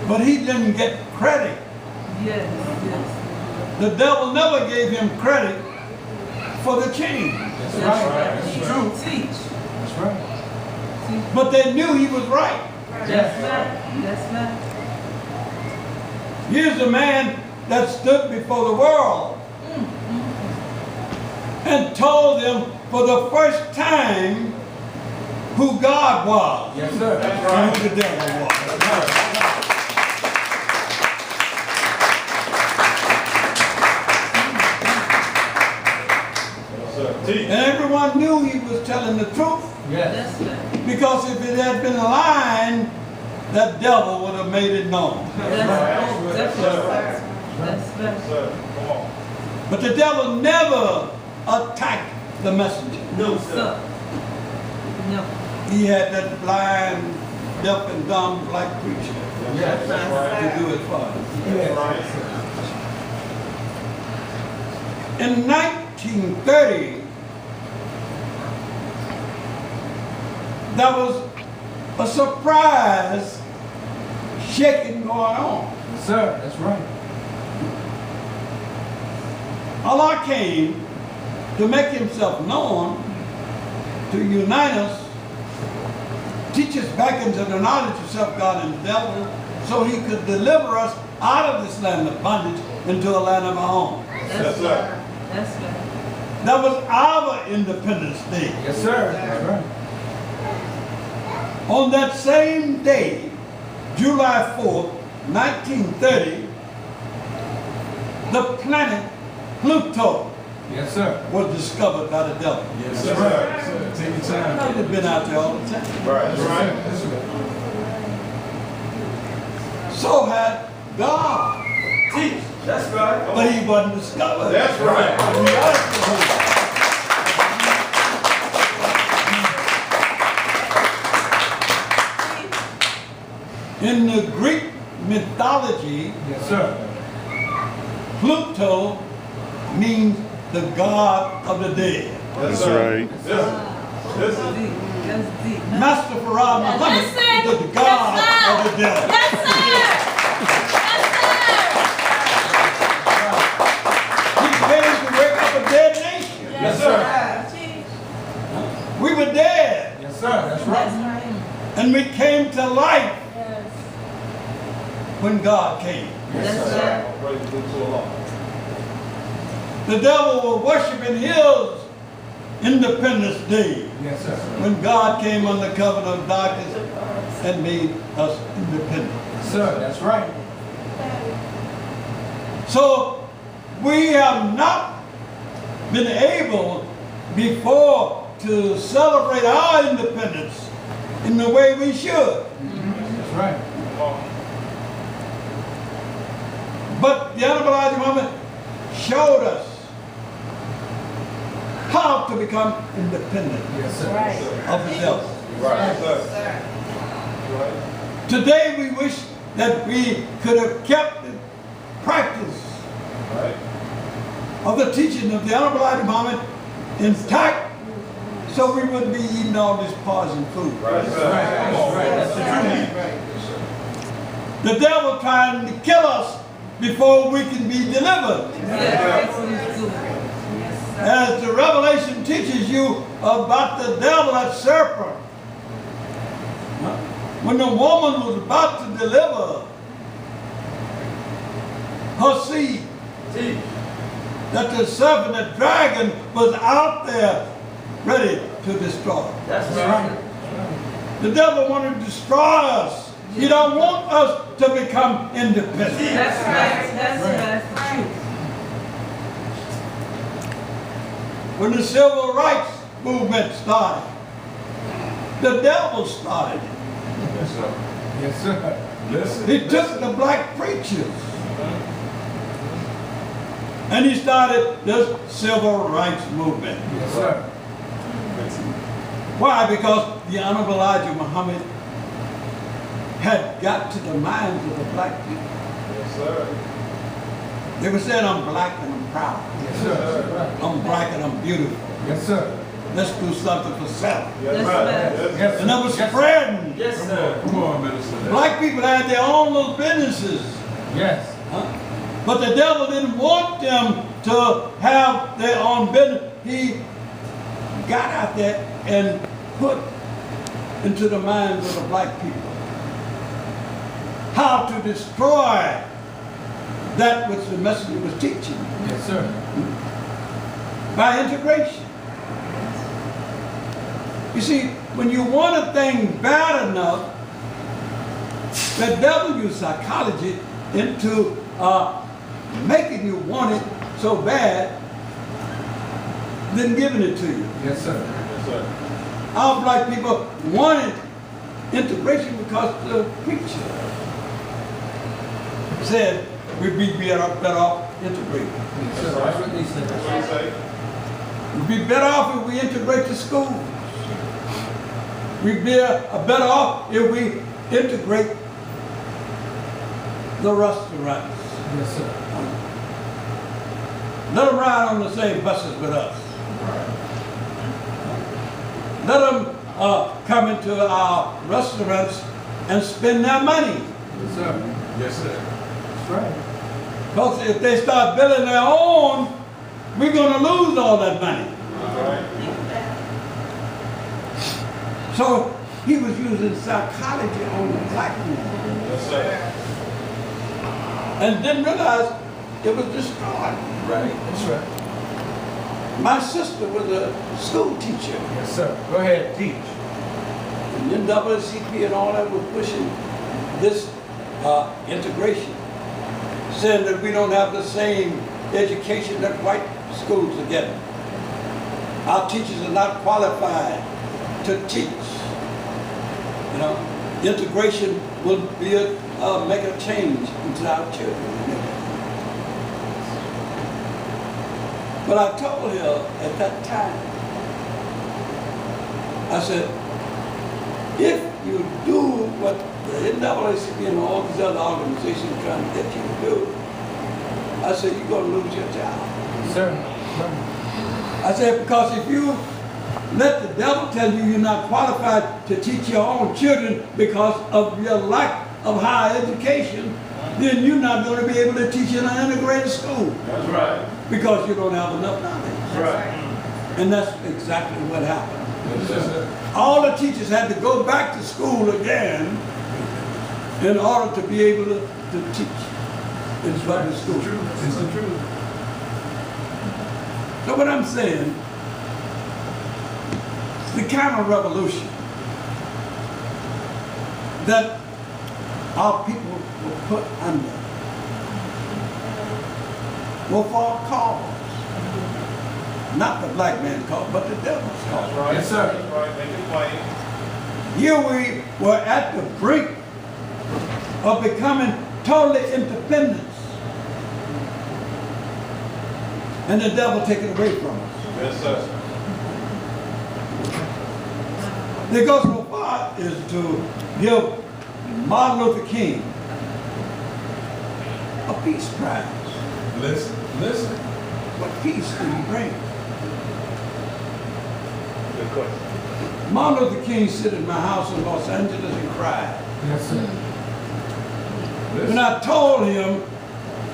But he didn't get credit Yes, yes. The devil never gave him credit for the change. That's right. That's true. Teach. That's right. But they knew he was right. That's right. That's right. Here's a man that stood before the world and told them for the first time who God was. Yes, sir. That's And right. who the devil was. And everyone knew he was telling the truth, Yes. That's right. because if it had been lying, that devil would have made it known. That's right. That's right. That's right. But the devil never attacked the messenger. No, Sir. sir. No. He had that blind, deaf and dumb black preacher Yes. to do it for him. Yes. In 1930, there was a surprise shaking going on. Yes, sir. That's right. Allah came to make himself known, to unite us, teach us back into the knowledge of self-God and the devil, so he could deliver us out of this land of bondage into a land of our own. That's right. That's right. That was our Independence Day. Yes, sir. That's right. On that same day, July 4th, 1930, the planet Pluto Yes, sir. was discovered by the devil. Yes, sir. Right. Take your time. It had been out there all the time. Right. That's right. So had God, Teach. That's right. but he wasn't discovered. That's right. In the Greek mythology, Yes, sir. Pluto means the god of the dead. That's right. That's deep. That's deep. Master Farah Muhammad Yes, sir. is the god of the dead. Yes, sir. He came to wake up a dead nation. Yes, sir. We were dead, Yes, sir. That's right. and we came to life Yes. when God came. That's right. The devil was worshiping his Independence Day Yes, sir. when God came under covenant of darkness and made us independent. Yes, sir. That's right. So we have not been able before to celebrate our independence in the way we should. That's right. But the Honorable Elijah Muhammad showed us how to become independent Yes, sir. of the devil. Right. Today we wish that we could have kept the practice of the teaching of the Honorable Elijah Muhammad intact, so we wouldn't be eating all this poison food. That's right. That's the truth. The devil trying to kill us before we can be delivered. Yes, it's good. As the Revelation teaches you about the devil, that serpent. When the woman was about to deliver her seed, Teach. that the serpent, the dragon, was out there ready to destroy. That's right. The devil wanted to destroy us. He don't want us to become independent. That's right. That's right. That's the truth. When the civil rights movement started, the devil started it. Yes, sir. Listen. He took the black preachers and he started this civil rights movement. Yes, sir. Why? Because the Honorable Elijah Muhammad had got to the minds of the black people. They were saying, I'm black and I'm proud. Yes, sir. I'm black and I'm beautiful. Yes, sir. Let's do something for self. That's right. Yes, And that was Yes, sir. spreading. Yes, sir. Come on, Minister. Black people had their own little businesses. Yes. Huh? But the devil didn't want them to have their own business. He got out there and put into the minds of the black people how to destroy that which the messenger was teaching. Yes, sir. By integration. You see, when you want a thing bad enough, the devil uses psychology into making you want it so bad, then giving it to you. Yes, sir. Our black people wanted integration because the preacher said we'd be better off integrated. Yes, sir. That's what they said. We'd be better off if we integrate the schools. We'd be better off if we integrate the restaurants. Yes, sir. Let them ride on the same buses with us. Let them come into our restaurants and spend their money. Yes, sir. Yes, sir. That's right. Because if they start building their own, we're going to lose all that money. So he was using psychology on the black man. Yes, sir. And didn't realize it was destroyed. Right. That's right. My sister was a school teacher. Yes, sir. Go ahead, teach. And then NAACP and all that was pushing this integration, saying that we don't have the same education that white schools are getting. Our teachers are not qualified to teach. You know, integration will be make a change into our children. But I told her at that time, I said, if you do what the NAACP and all these other organizations are trying to get you to do, I said, you're going to lose your job. Sir. I said, because if you let the devil tell you you're not qualified to teach your own children because of your lack of higher education, then you're not going to be able to teach in an integrated school. That's right. Because you don't have enough knowledge. That's right. And that's exactly what happened. Yes, sir. All the teachers had to go back to school again in order to be able to teach in public school. It's the truth. So what I'm saying, the kind of revolution that our people were put under were for a cause. Not the black man's cause, but the devil's cause. Right. Yes, sir. That's right. Make it plain. Here we were at the brink of becoming totally independent. And the devil take it away from us. Yes, sir. They go so far is to give Martin Luther King a peace prize. Listen. What peace did he bring? Good question. Martin Luther King sit in my house in Los Angeles and cried. Yes, sir. When I told him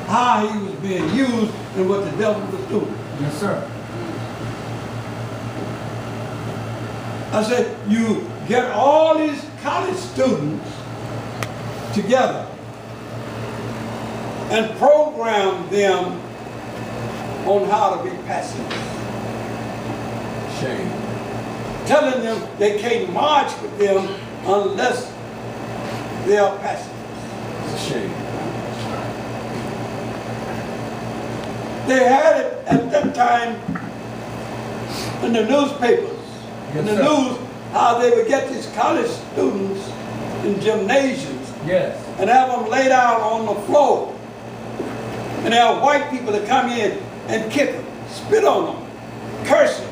how he was being used and what the devil was doing. Yes, sir. I said, you get all these college students together and program them on how to be passive. Shame. Telling them they can't march with them unless they are passive. It's a shame. They had it at that time in the newspapers, in the Yes, sir. news, how they would get these college students in gymnasiums Yes. and have them lay down on the floor. And have white people to come in and kick them, spit on them, curse them.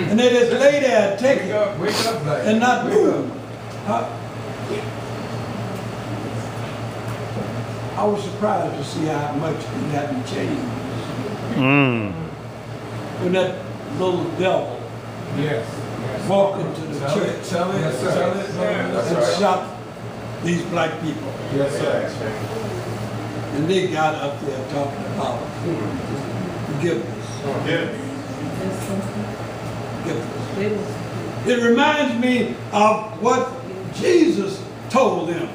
And they just lay there and take it Wake up, black. and not Wake move. up. I was surprised to see how much he hadn't changed. When that little devil Yes. walked into the Tell church it. Tell it. Yes, sir. Tell it. That's and right. shot these black people. Yes, sir. And they got up there talking about forgiveness. Forgiveness. It reminds me of what Jesus told them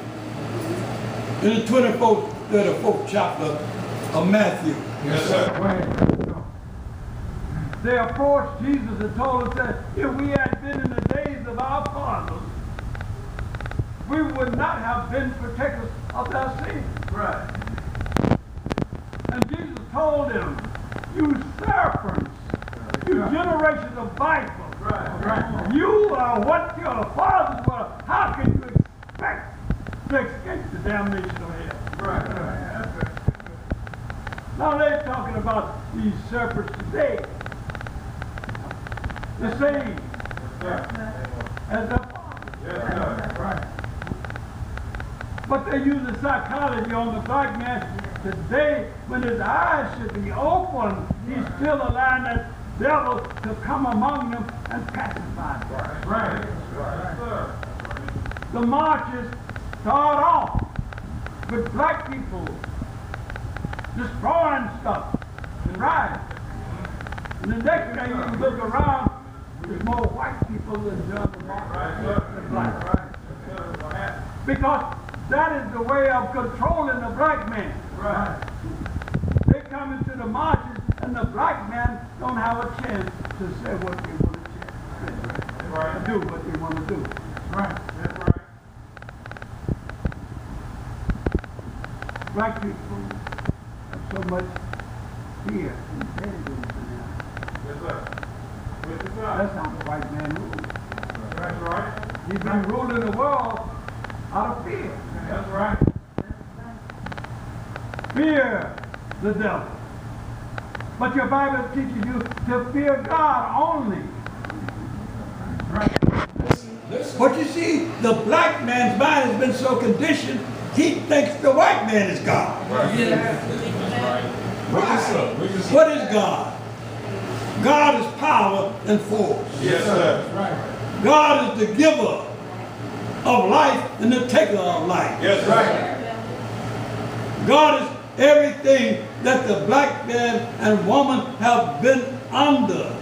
in the 34th chapter of Matthew. Yes, sir. They approached Jesus and told him that if we had been in the days of our fathers, we would not have been partakers of their sins. Right. And Jesus told them, you serpents, you generations of vipers, you are what your fathers were. How can you expect to escape the damnation of hell? Now they're talking about these serpents today. The same as the fathers. But they use the psychology on the black man today. When his eyes should be open, he's still allowing that devil to come among them and pacify them. The marches start off with black people destroying stuff and rioting. And the next day you look around, there's more white people than the march than black. Because that is the way of controlling the black man. They come into the marches and the black man don't have a chance to say what they want to say. To do what they want to do. Black people have so much fear and intelligence in them. That's how the white man rules. That's right. He's been ruling the world out of fear. That's right. Fear the devil. But your Bible teaches you to fear God only. But you see, the black man's mind has been so conditioned, he thinks the white man is God. What is God? God is power and force. Yes, sir. God is the giver of life and the taker of life. Yes, right. God is everything that the black man and woman have been under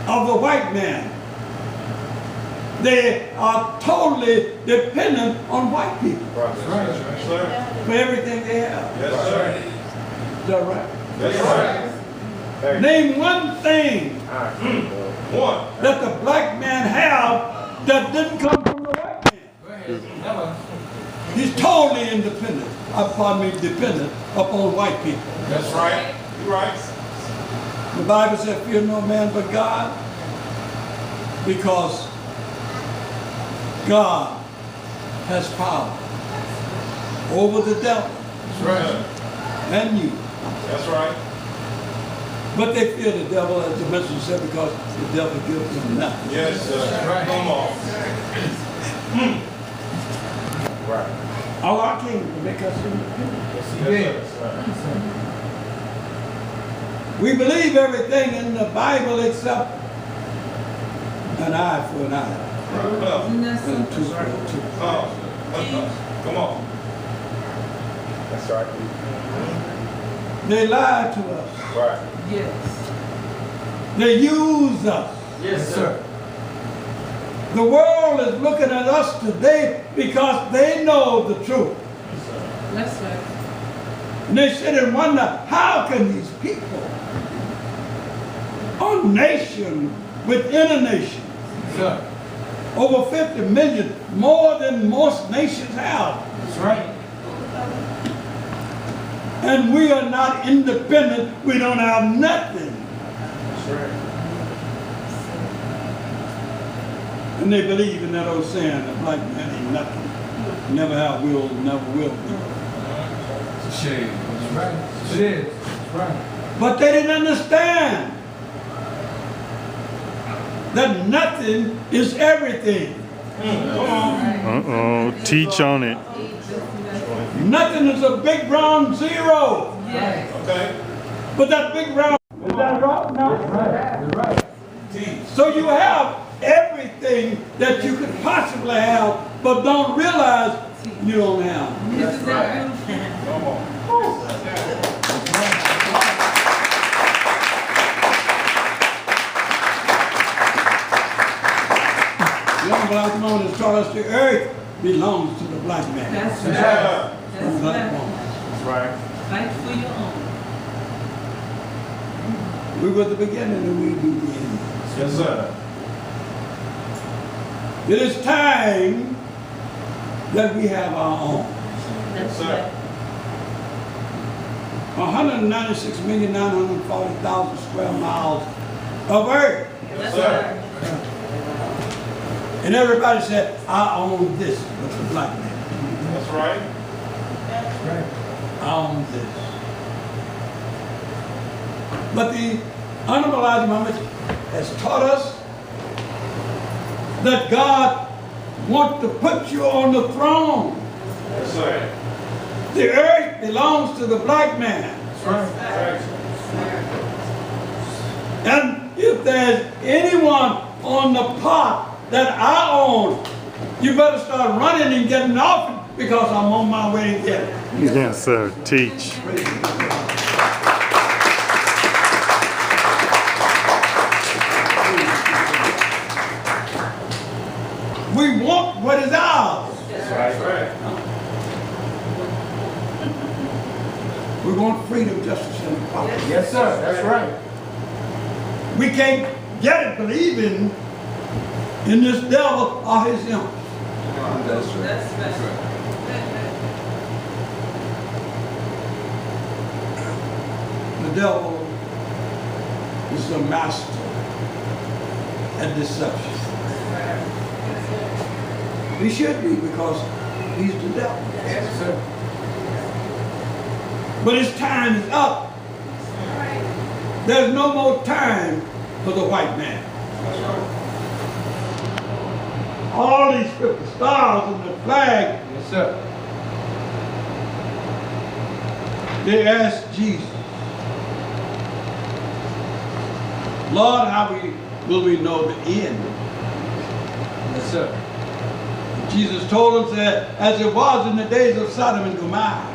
of the white man. They are totally dependent on white people For everything they have. Yes, sir. Is that right? That's right. Name one thing One. that the black man have that didn't come from the white man. He's totally independent. Dependent upon white people. That's right. You're right. The Bible said, fear no man but God, because God has power over the devil That's right. and you. That's right. But they fear the devil, as the message said, because the devil gives them nothing. Yes, sir. Come on. Right. Our King to make us independent. Yes, sir. We believe everything in the Bible except an eye for an eye. Isn't that And a something? tooth for a tooth. Come on. That's right. They lie to us. Right. Yes. They use us. Yes, sir. The world is looking at us today because they know the truth. That's right. And they sit and wonder, how can these people, a nation within a nation, Sir. over 50 million, more than most nations have, That's right. and we are not independent, we don't have nothing. That's right. And they believe in that old saying, the black man ain't nothing. Never have, will, never will be. It's a shame. That's right. It is. That's right. But they didn't understand that nothing is everything. Teach on it. Nothing is a big round zero. Yes. Okay. But that big round, is that right? No. Right. So you have everything that you could possibly have, but don't realize you don't have. Isn't that beautiful? Come on. Honorable Elijah Muhammad has taught us the earth belongs to the black man. That's Yes, right. sir. And the That's black right. woman. That's right. Fight for your own. We were the beginning and we do the end. Yes, sir. It is time that we have our own. That's sir. right. 196,940,000 square miles of earth. Yes, That's sir. right. And everybody said, I own this with the black man. That's right. I own this. But the Honorable Elijah Muhammad has taught us that God wants to put you on the throne. Yes, sir. The earth belongs to the black man. That's right. And if there's anyone on the pot that I own, you better start running and getting off it because I'm on my way to get it. Yes, sir. Teach. We want what is ours. That's right. We want freedom, justice, and equality. Yes, sir. That's right. We can't get it believing in this devil or his imp. That's right. That's right. The devil is the master at deception. He should be because he's the devil. Yes, sir. But his time is up. There's no more time for the white man. All these 50 stars and the flag, Yes, sir. they asked Jesus, Lord, how will we know the end? Yes, sir. Jesus told him that as it was in the days of Sodom and Gomorrah,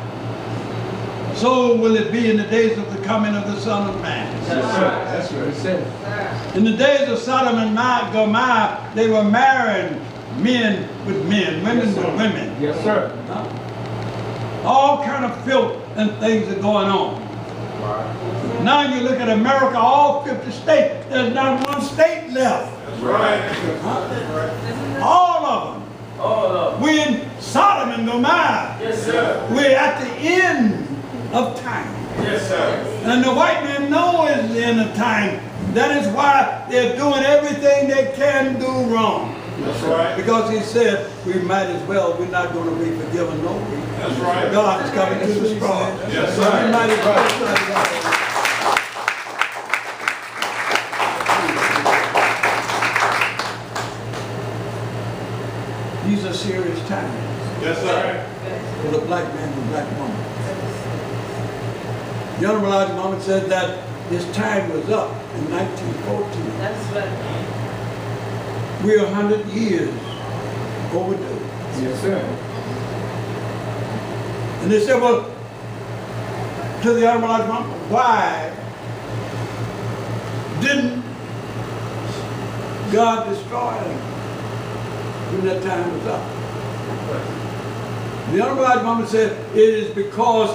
so will it be in the days of the coming of the Son of Man. Yes, sir. That's what it said. In the days of Sodom and Gomorrah, they were marrying men with men, women Yes, sir. with women. Yes, sir. All kind of filth and things are going on. Now you look at America, all 50 states, there's not one state left. That's right. All of them. All of them. We're in Sodom and Gomorrah. Yes, sir. We're at the end of time. Yes, sir. And the white men know it's the end of time. That is why they're doing everything they can do wrong. That's right. Because he said, we might as well, we're not going to be forgiven no way. That's right. God is coming to destroy. Yes, We sir. might as well. These are serious times Yes, sir. for the black man and the black woman. The Honorable Elijah Muhammad said that his time was up in 1914. That's right. We're 100 years overdue. Yes, sir. And they said, well, to the Honorable Elijah Muhammad, why didn't God destroy them when that time was up? The Honorable Elijah Muhammad said, it is because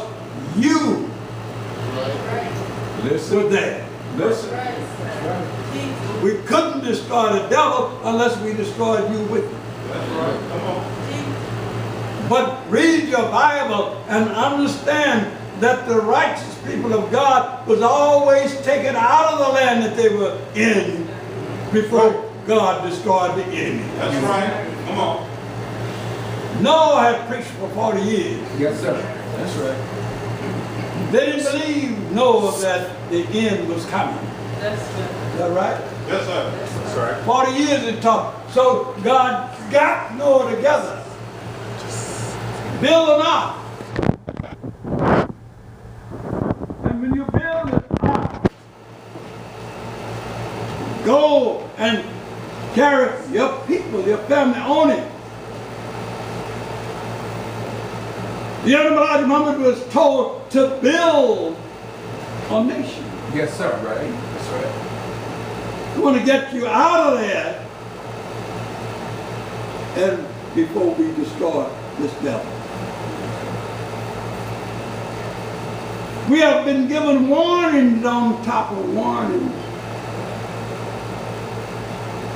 you were there. Listen. We couldn't destroy the devil unless we destroyed you with him. That's right. Come on. But read your Bible and understand that the righteous people of God was always taken out of the land that they were in before God destroyed the enemy. That's right. Come on. Noah had preached for 40 years. Yes, sir. That's right. They didn't believe Noah that the end was coming. That's right. Is that right? Yes, sir. That's right. 40 years it took. So God got Noah together. Build an ark. And when you build an ark, go and carry your people, your family on it. The Honorable Elijah Muhammad was told to build a nation. Yes, sir. Right. That's right. We want to get you out of there and before we destroy this devil. We have been given warnings on top of warnings.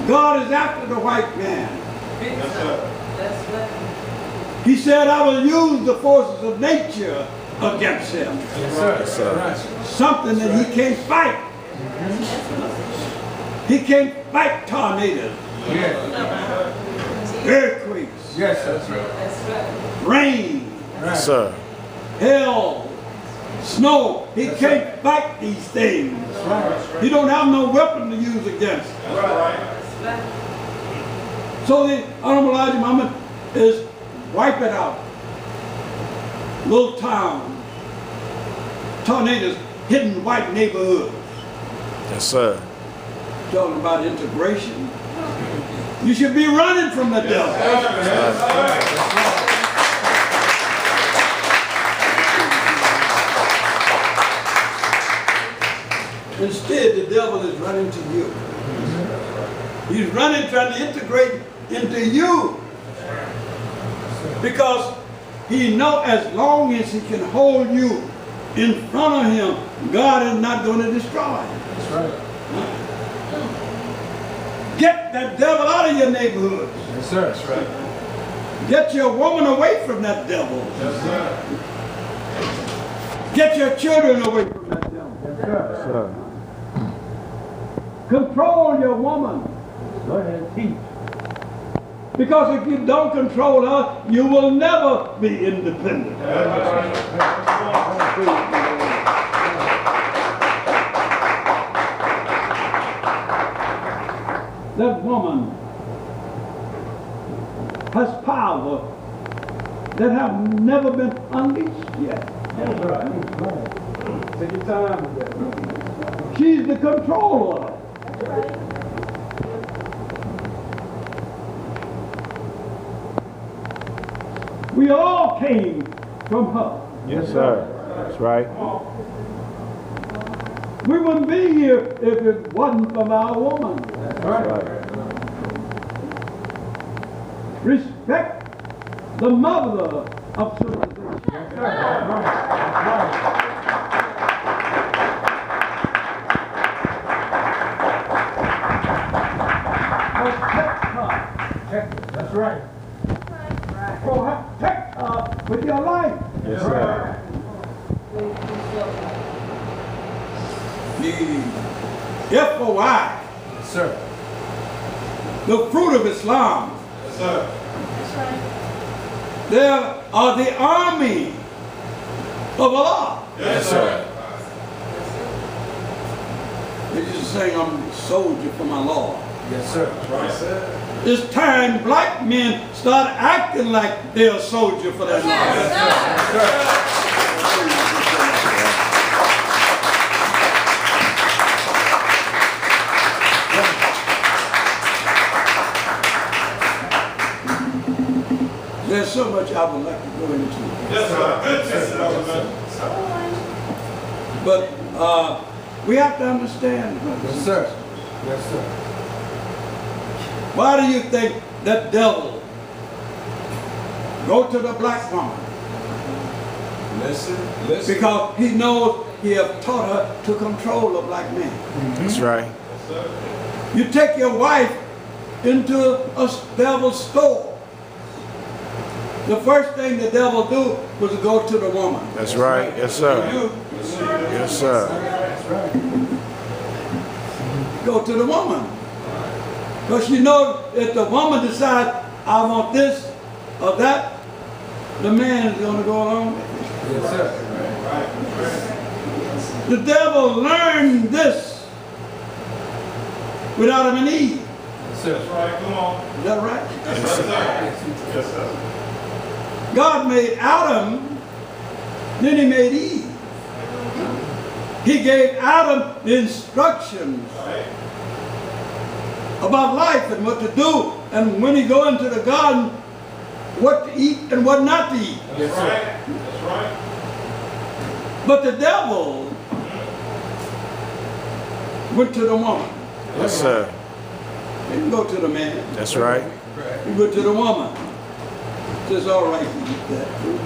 God is after the white man. Yes, sir. That's right. He said, I will use the forces of nature against him. Yes, sir. Yes, sir. Something that he can't fight. He can't fight tornadoes, Yes. earthquakes, Yes, sir. That's right. rain, Yes, sir. hail, snow. He can't fight these things. He don't have no weapon to use against them. That's right. So the Honorable Elijah Muhammad is wipe it out. Little town, tornadoes hitting white neighborhoods. Yes, sir. Talking about integration. You should be running from the devil. Instead, the devil is running to you. He's running, trying to integrate into you. Because he knows as long as he can hold you in front of him, God is not going to destroy you. That's right. Get that devil out of your neighborhoods. Yes, sir. That's right. Get your woman away from that devil. Yes, sir. Get your children away from that devil. Yes, sir. Control your woman. Go ahead, teach. Because if you don't control her, you will never be independent. That woman has power that have never been unleashed yet. That's right. Take your time with that. She's the controller. We all came from her. Yes, sir. That's right. We wouldn't be here if it wasn't for our woman. That's That's right. right. Respect the mother of civilization. Yes, sir. That's right. That's right. Protect her. That's right. Protect her with your life. Yes, sir. The FOI, Yes, sir. the fruit of Islam. Yes, sir. There are the army of Allah. Yes, sir. They just saying I'm a soldier for my Lord. Yes, sir. Right, sir. It's time black men start acting like they're a soldier for their Lord. Yes, sir. There's so much I would like to go into. Yes, sir. But we have to understand. Yes, sir. Yes, sir. Why do you think that devil go to the black woman? Listen. Because he knows he have taught her to control a black man. That's right. You take your wife into a devil's store. The first thing the devil do was go to the woman. That's right. Yes, sir. Yes, sir. That's right. Go to the woman. Because you know, if the woman decides, I want this or that, the man is going to go along with it. Yes, sir. The devil learned this with Adam and Eve. Yes, sir. Right, come on. Is that right? Yes, sir. Yes, sir. God made Adam, then he made Eve. He gave Adam the instructions about life and what to do, and when he go into the garden, what to eat and what not to eat. Yes, sir. That's right. But the devil went to the woman. Yes, sir. They didn't go to the man. That's right. You go to the woman. It's all right to eat that fruit.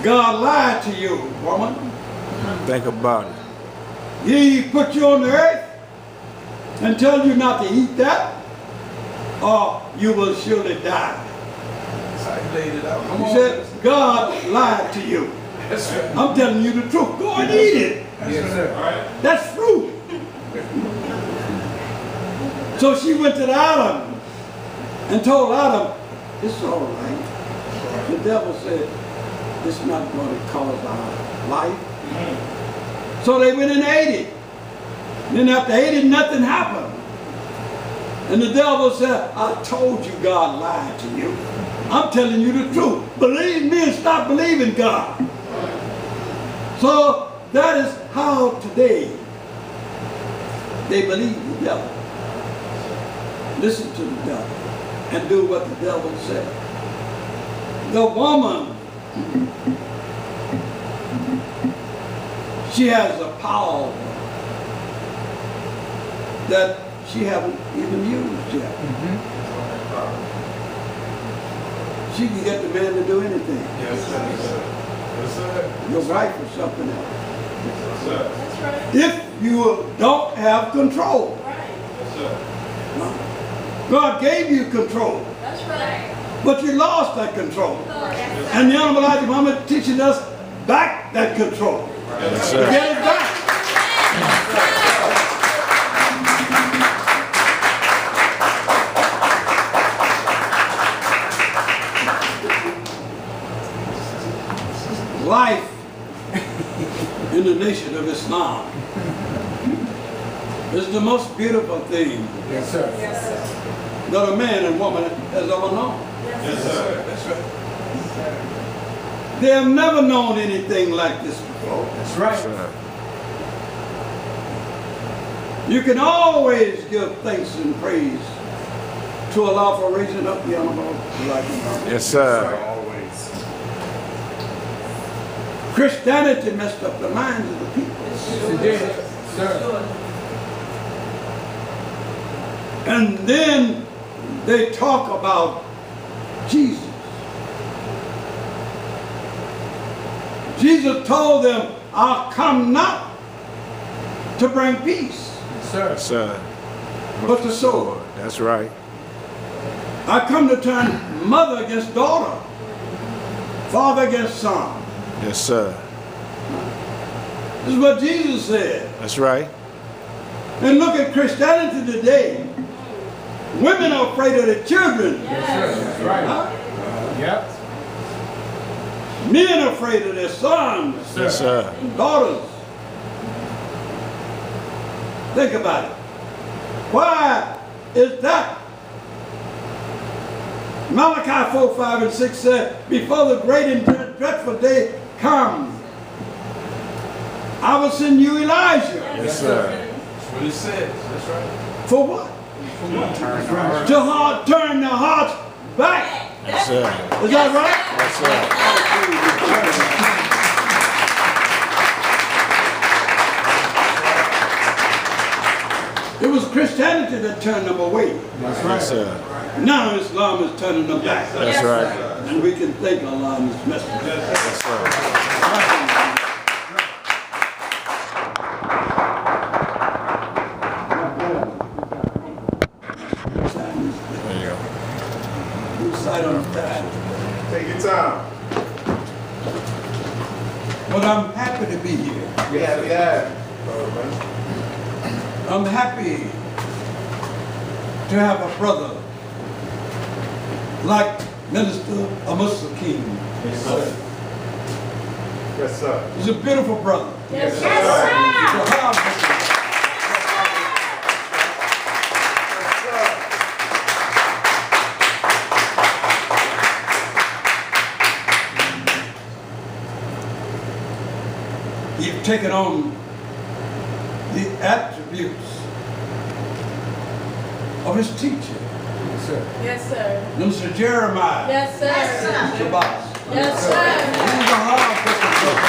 God lied to you, woman. Think about it. He put you on the earth and tell you not to eat that, or you will surely die. He said, God lied to you. I'm telling you the truth. Go and eat it. That's fruit. So she went to Adam and told Adam, it's all right. The devil said, it's not going to cause our life. So they went and ate it. Then after they ate it, nothing happened. And the devil said, I told you God lied to you. I'm telling you the truth. Believe me and stop believing God. So that is how today they believe the devil. Listen to the devil and do what the devil said. The woman, she has a power that she haven't even used yet. She can get the man to do anything. Yes, sir. Yes, sir. Your wife or something else. Yes, sir. That's right. If you don't have control. Right. Yes, sir. God gave you control, That's right. but you lost that control. Yes, And the Honorable Elijah Muhammad teaching us back that control. Yes, To sir. get it back. Life in the nation of Islam is the most beautiful thing Yes, sir. that a man and woman has ever known. Yes, sir. That's right. They have never known anything like this before. That's right. Sir. You can always give thanks and praise to Allah for raising up the Honorable Elijah Muhammad. Yes, sir. Always. Christianity messed up the minds of the people. It did, sir. And then they talk about Jesus. Jesus told them, I'll come not to bring peace, Sir. Yes, sir. but the sword. That's right. I come to turn mother against daughter, father against son. Yes, sir. This is what Jesus said. That's right. And look at Christianity today. Women are afraid of their children. That's right. Yep. Men are afraid of their sons, Yes, sir. daughters. Think about it. Why is that? Malachi 4, 5, and 6 said, before the great and dreadful day comes, I will send you Elijah. Yes, sir. That's what it says. That's right. For what? To turn the hearts back. Yes, sir. Is that right? Yes, sir. It was Christianity that turned them away. That's right. Yes, sir. Now Islam is turning them back. That's right. And we can thank Allah and His Messenger. Yes, sir. There you go. Recite on that. Take your time. But I'm happy to be here. Yeah. I'm happy to have a brother like Minister Muntaquin. Yes, sir. Yes, sir. He's a beautiful brother. Yes, He's sir. a hard worker. You've taken on the attributes of his teacher, Yes, sir. Yes, sir. Minister Jeremiah. Yes, sir. Shabbat. Yes, sir. He's a hard working brother.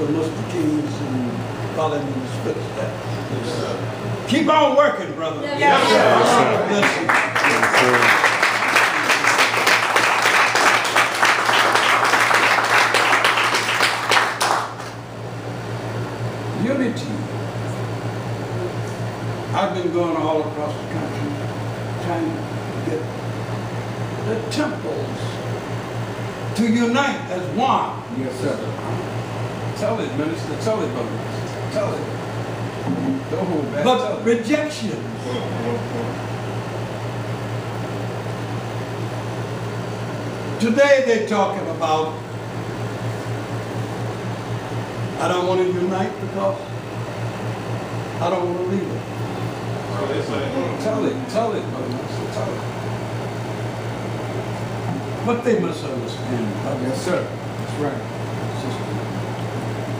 Mr. King's and following in his footsteps. Keep on working, brother. Yes, God bless you. Unity. I've been going all across the country trying to get the temples to unite as one. Yes, sir. Tell it, minister. Tell it, brother. Tell it. Don't hold back. But rejection. Today they're talking about, I don't want to unite because I don't want to leave it. Tell it, brother. Tell it. But they must understand, brother. Yes, sir. That's right.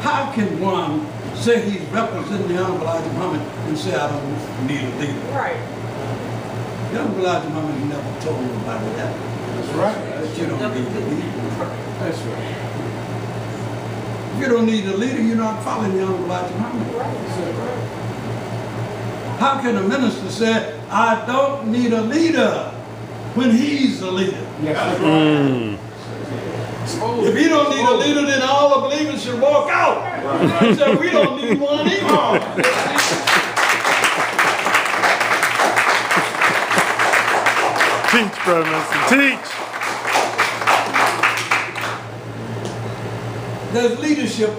How can one say he's representing the Honorable Elijah Muhammad and say I don't need a leader? Right. The Honorable Elijah Muhammad never told nobody that. That's right. That you don't need a leader. That's right. If you don't need a leader, you're not following the Honorable Elijah Muhammad. How can a minister say, I don't need a leader when he's the leader? Yes, sir. If he don't need a leader, then all the believers should walk out. He said, we don't need one either. Teach, brother, Minister, teach. There's leadership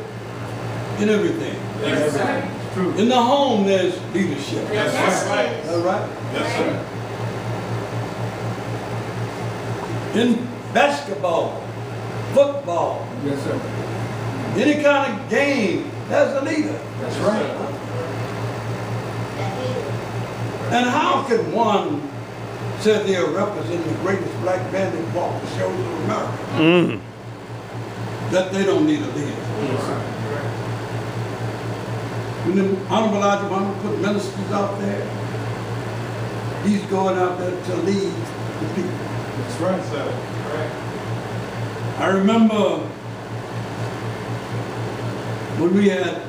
in everything. Yes, sir. In the home, there's leadership. Yes, sir. Is that right? Yes, sir. In basketball, football, Yes, sir. any kind of game, there's a leader. That's right. And how can one say they are representing the greatest black band that walked the shores of America? That they don't need a leader. Yes, sir. When the Honorable Elijah Muhammad put ministers out there, he's going out there to lead the people. That's right, sir. I remember when we had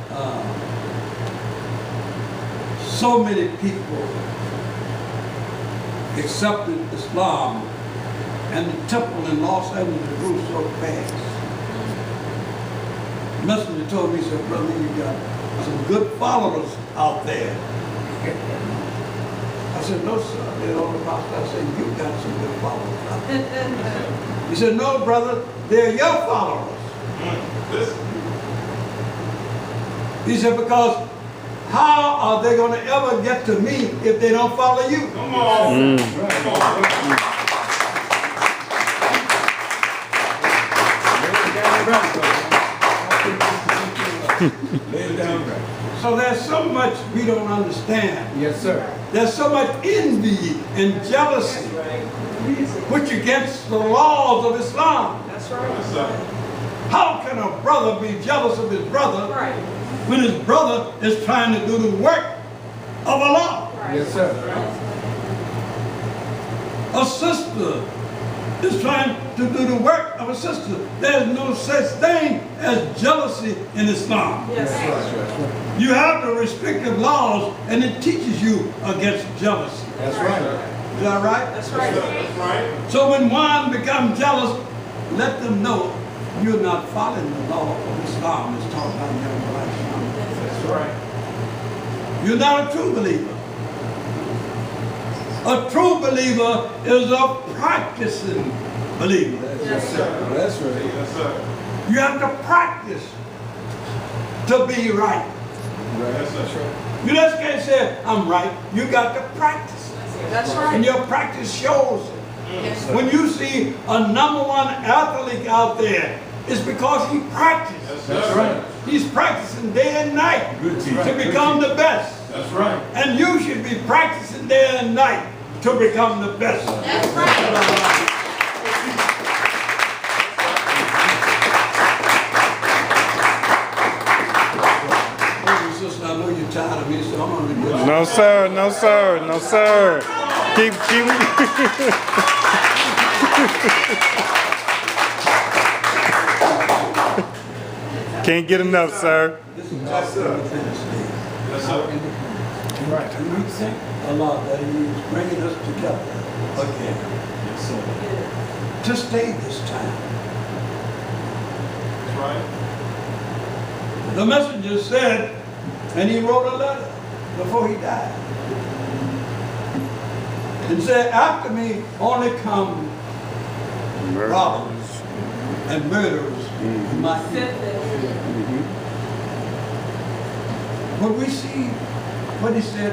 so many people accepted Islam and the temple in Los Angeles grew so fast. The messenger told me, he said, brother, you got some good followers out there. I said, no, sir. They told the pastor, I said, you got some good followers out there. He said, no, brother, they're your followers. He said, because how are they going to ever get to me if they don't follow you? Come on. So there's so much we don't understand. Yes, sir. There's so much envy and jealousy which against the laws of Islam. That's right. How can a brother be jealous of his brother Right. when his brother is trying to do the work of Allah? Yes, sir. A sister is trying to do the work of a sister. There's no such thing as jealousy in Islam. Yes. You have the restrictive laws and it teaches you against jealousy. That's right. Is that right? That's right. So when one becomes jealous, let them know you're not following the law of Islam as taught by the Islam. That's right. You're not a true believer. A true believer is a practicing believer. Yes, sir. That's right. Yes, sir. You have to practice to be right. Yes, sir. You just can't say, I'm right. You got to practice. That's And right. your practice shows it. Yes. When you see a #1 athlete out there, it's because he practiced. That's right. He's practicing day and night to become the best. That's right. And you should be practicing day and night to become the best. That's right. Sister, I know you're tired of me, so I'm going to do it. No, sir, no, sir, no, sir. Keep. Can't get enough, sir. This is just Independence Day. Right. And we thank Allah that He is bringing us together again. Yes, sir. To stay this time. That's right. The messenger said, and he wrote a letter before he died. And said, after me only come robbers and murderers in my people. But we see what he said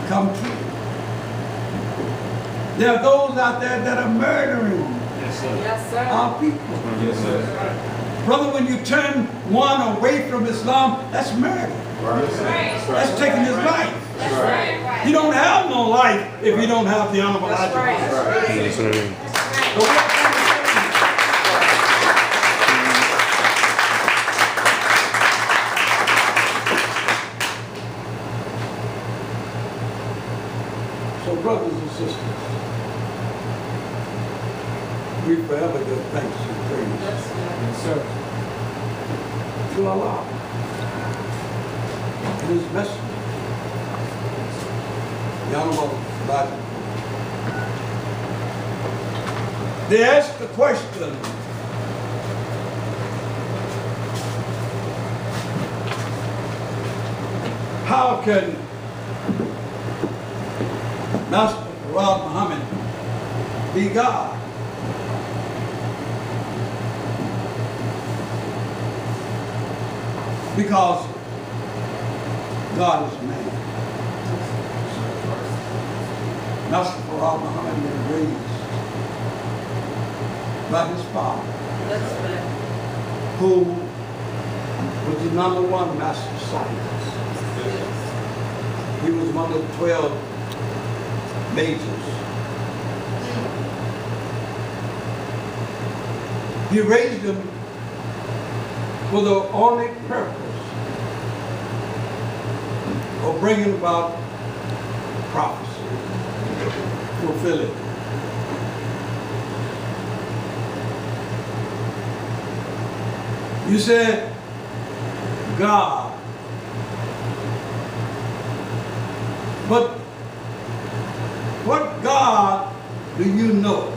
come true. There are those out there that are murdering Yes, sir. Yes, sir. our people. Yes, sir. Brother, when you turn one away from Islam, that's murder. Right. That's taking his life. That's right. You don't have no life if you don't have the honorable That's right. Yes, sir. So what I'm saying- So brothers and sisters, we forever give thanks and praise Yes, sir. to Allah and His messenger, the Honorable Elijah. They asked the question, how can Master Farad Muhammad be God? Because God is man. Master Farad Muhammad was raised by his father, That's right. who was the #1 master scientist. He was one of the 12 majors. He raised him for the only purpose of bringing about prophecy, fulfilling. You said, God. But what God do you know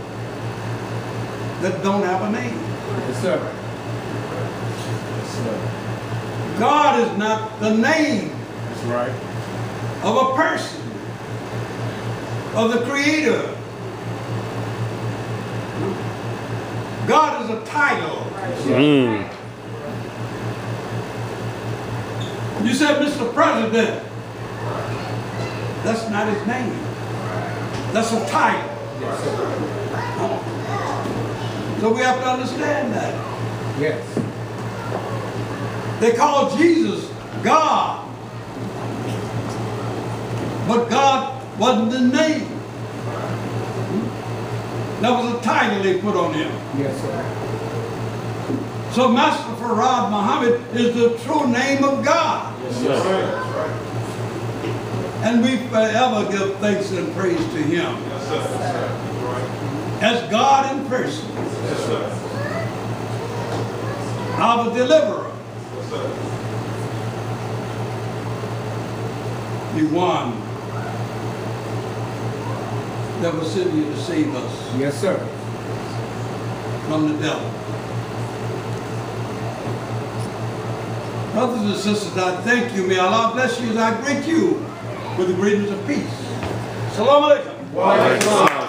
that don't have a name? Yes, sir. Yes, sir. God is not the name That's right. of a person, of the Creator. God is a title. Mm. You said, Mr. President. That's not his name. That's a title. So we have to understand that. Yes. They call Jesus God. But God wasn't the name. That was a title they put on him. Yes, sir. So Master Farad Muhammad is the true name of God. Yes, sir. And we forever give thanks and praise to him Yes, sir. That's right. as God in person, Yes, sir. our deliverer, Yes, sir. the one that was sent here to save us Yes, sir. from the devil. Brothers and sisters, I thank you. May Allah bless you as I greet you with the greetings of peace. Salaam Alaikum.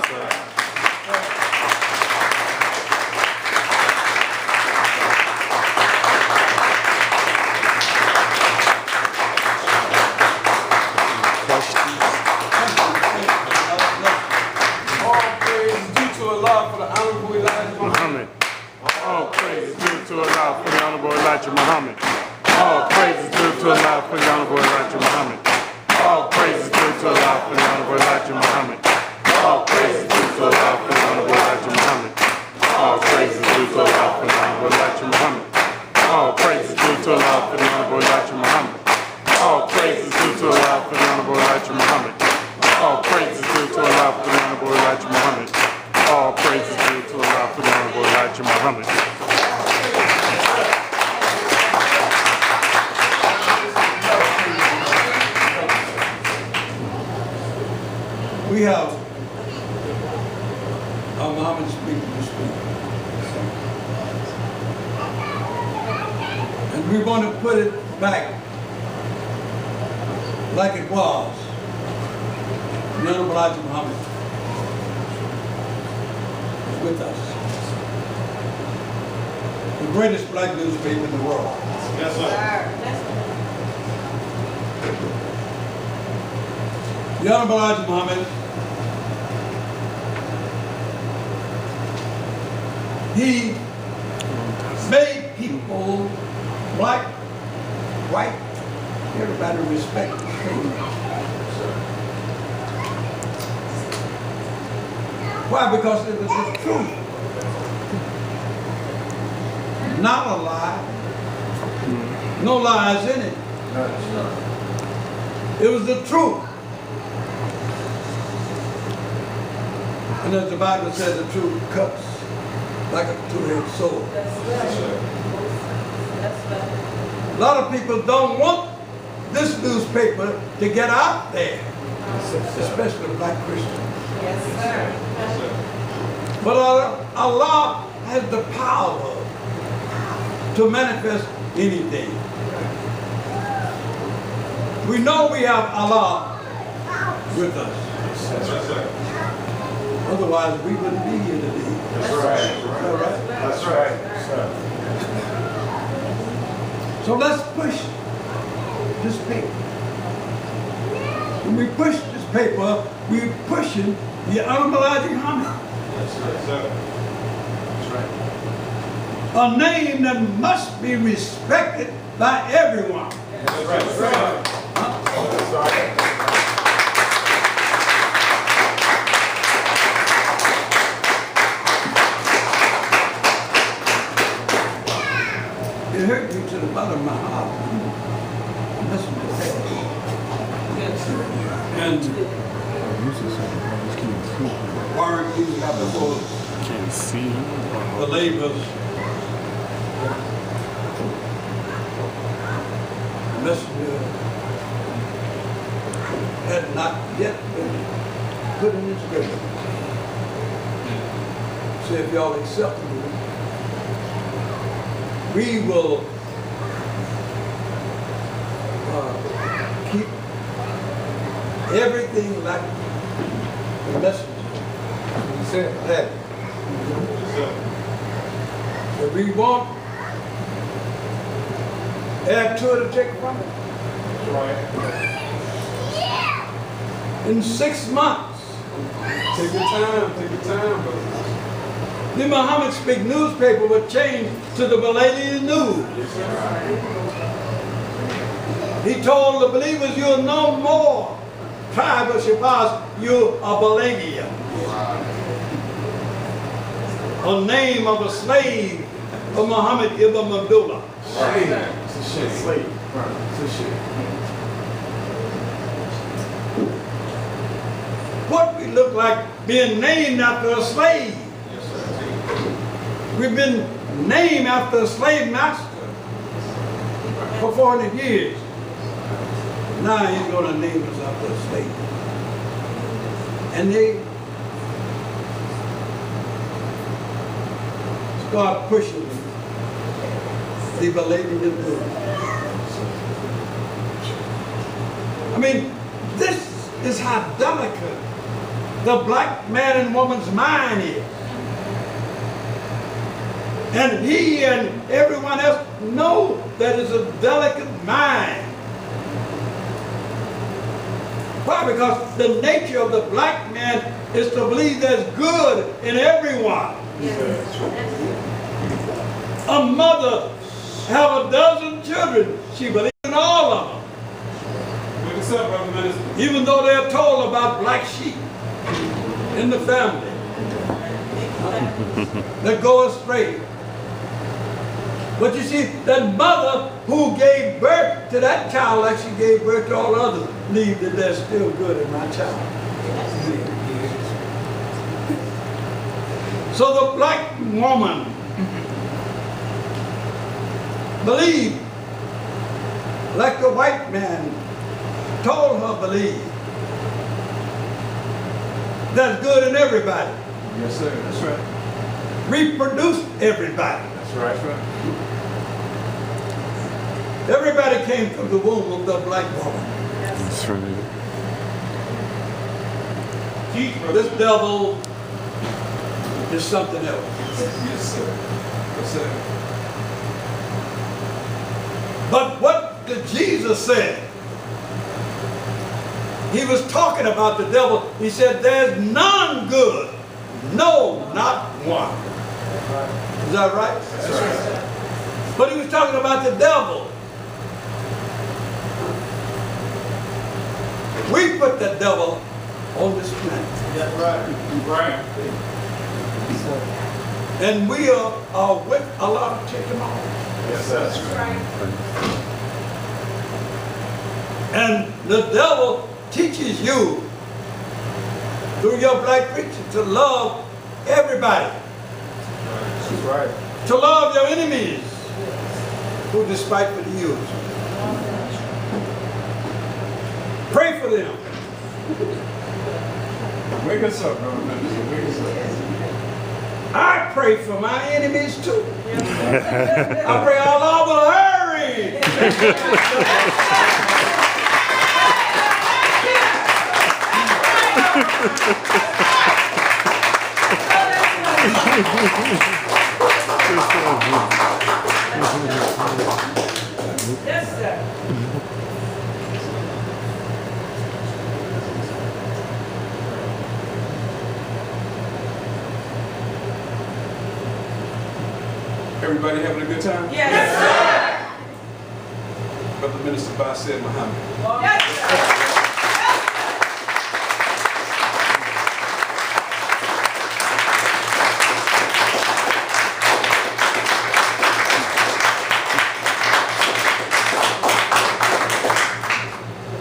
All praise due to Allah for the Honorable Elijah Muhammad. Muhammad. All praise due to Allah for the Honorable Elijah Muhammad. All praise due to Allah for the Honorable Elijah Muhammad. All praise due to Allah for the Honorable Elijah Muhammad. All praise due to Allah for the Honorable Elijah Muhammad. All praise due to Allah for the Honorable Elijah Muhammad. All praise due to Allah for the Honorable Elijah Muhammad. All praise due to Allah for the Honorable Elijah Muhammad. All praise due to Allah for the Honorable Elijah Muhammad. All praise due to Allah for the Honorable Elijah Muhammad. have our Muhammad speaking to speak. And we want to put it back like it was. The Honorable Elijah Muhammad is with us. The greatest black newspaper in the world. Yes, sir. The Honorable Elijah Muhammad, he made people, black, white, everybody respect him. Why? Because it was the truth. Not a lie. No lies in it. It was the truth. And as the Bible says, the truth cuts like a two-edged sword. A lot of people don't want this newspaper to get out there, especially black Christians. But Allah has the power to manifest anything. We know we have Allah with us. Otherwise, we wouldn't be here today. That's right. That's right. So let's push this paper. When we push this paper, we're pushing the Honorable Elijah Muhammad. A name that must be respected by everyone. That's right. That's right. It hurt me to the bottom of my heart. Listen to that. And Warren, you got before Can't see him. the labors. The messenger had not yet been put in his grave. So if y'all accept me, we will keep everything like the messenger said that. If we want add to it or take from it. In 6 months. Take your time, brother. The Muhammad Speak newspaper would change to the Balaili News. He told the believers, you're no more tribe of Shabazz, you're a Balaili. A name of a slave of Muhammad ibn Abdullah. It's a shame. Slave. It's a shame. What we look like being named after a slave. We've been named after a slave master for 400 years. Now he's going to name us after a slave. And they start pushing the belated into. I mean, this is how delicate the black man and woman's mind is. And he and everyone else know that it's a delicate mind. Why? Because the nature of the black man is to believe there's good in everyone. A mother have a dozen children. She believes in all of them. What's up, Brother Minister? Even though they're told about black sheep in the family that go astray. But you see, that mother who gave birth to that child like she gave birth to all others, believe that they're still good in my child. So the black woman believed like the white man told her believe. that's good in everybody. Yes, sir. That's right. Reproduce everybody. That's right. That's right. Everybody came from the womb of the black woman. That's right. This devil is something else. Yes, sir. Yes, sir. But what did Jesus say? He was talking about the devil. He said, there's none good. No, not one. Is that right? That's right. But he was talking about the devil. We put the devil on this planet. That's right. Right. And we are allowed to take him off. Yes, sir. That's right. And the devil teaches you through your black preacher to love everybody. That's right. To love your enemies who despitefully use you. Pray for them. Wake us up, brother. Wake us up. I pray for my enemies too. I pray Allah will hurry. Yes, sir. Everybody having a good time? Yes, sir. Brother Minister Basir Muhammad. Yes, sir.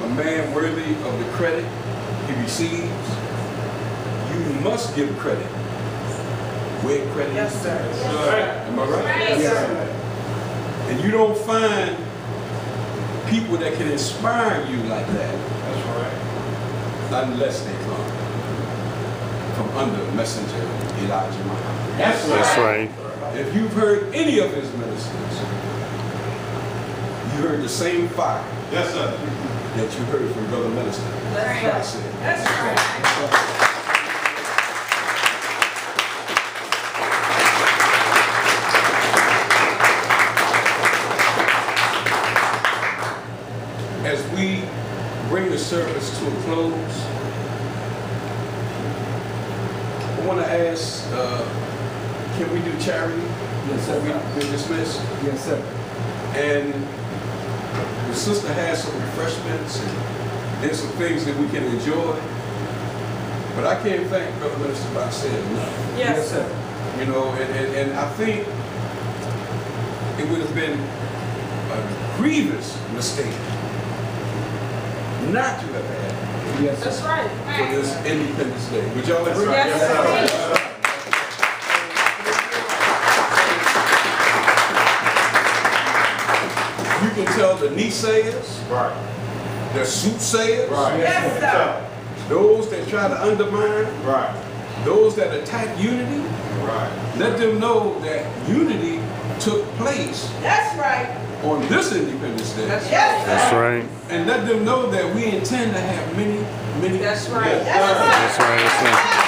A man worthy of the credit he receives, you must give credit where credit Yes, is sir. due. Yes, sir. Am I right? Yes, sir. And you don't find people that can inspire you like that. That's right. Unless they come from under Messenger Elijah Muhammad. That's right. If you've heard any of his ministers, you heard the same fire Yes, sir. that you heard from Brother Minister. That's Basir. right. That's right. As we bring the service to a close, I want to ask, can we do charity before we dismiss? Yes, sir. And the sister has some refreshments and there's some things that we can enjoy. But I can't thank Brother Minister Basir enough. Yes, sir. You know, and I think it would have been a grievous mistake not to have had Yes, sir. That's right. for this Independence Day. Would y'all agree? Yes, sir. You can tell the naysayers, Right. the soothsayers, Right. Yes, sir. those that try to undermine, Right. those that attack unity, Right. let them know that unity took place That's right. on this Independence Day. Yes, sir. That's right. And let them know that we intend to have many, many. That's right. Yes, That's sir. right. That's right. That's right.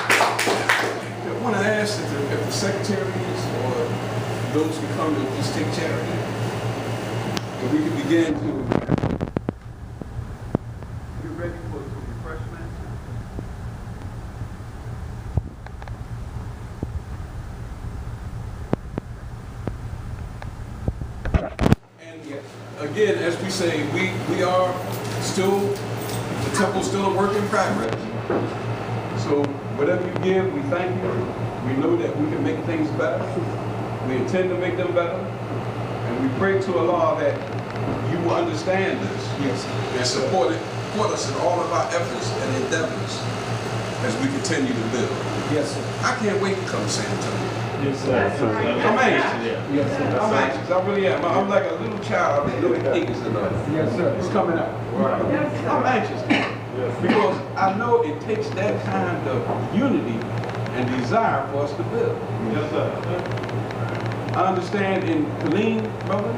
I want to ask if the secretaries or those who come to just take charity, if we can begin to get ready for some refreshments. And again, as we say, we are still, the temple's still a work in progress. So whatever you give, we thank you. We know that we can make things better. We intend to make them better. And we pray to Allah that you will understand this Yes, sir. and support it support us in all of our efforts and endeavors as we continue to build. Yes, sir. I can't wait to come to San Antonio. Yes, sir. I'm anxious. Yes, sir. I'm anxious. I really am. I'm like a little child. I'm little kids and all. Yes, sir. It's coming up. I'm anxious because I know it takes that kind of unity and desire for us to build. Yes, sir. I understand in Killeen, brother,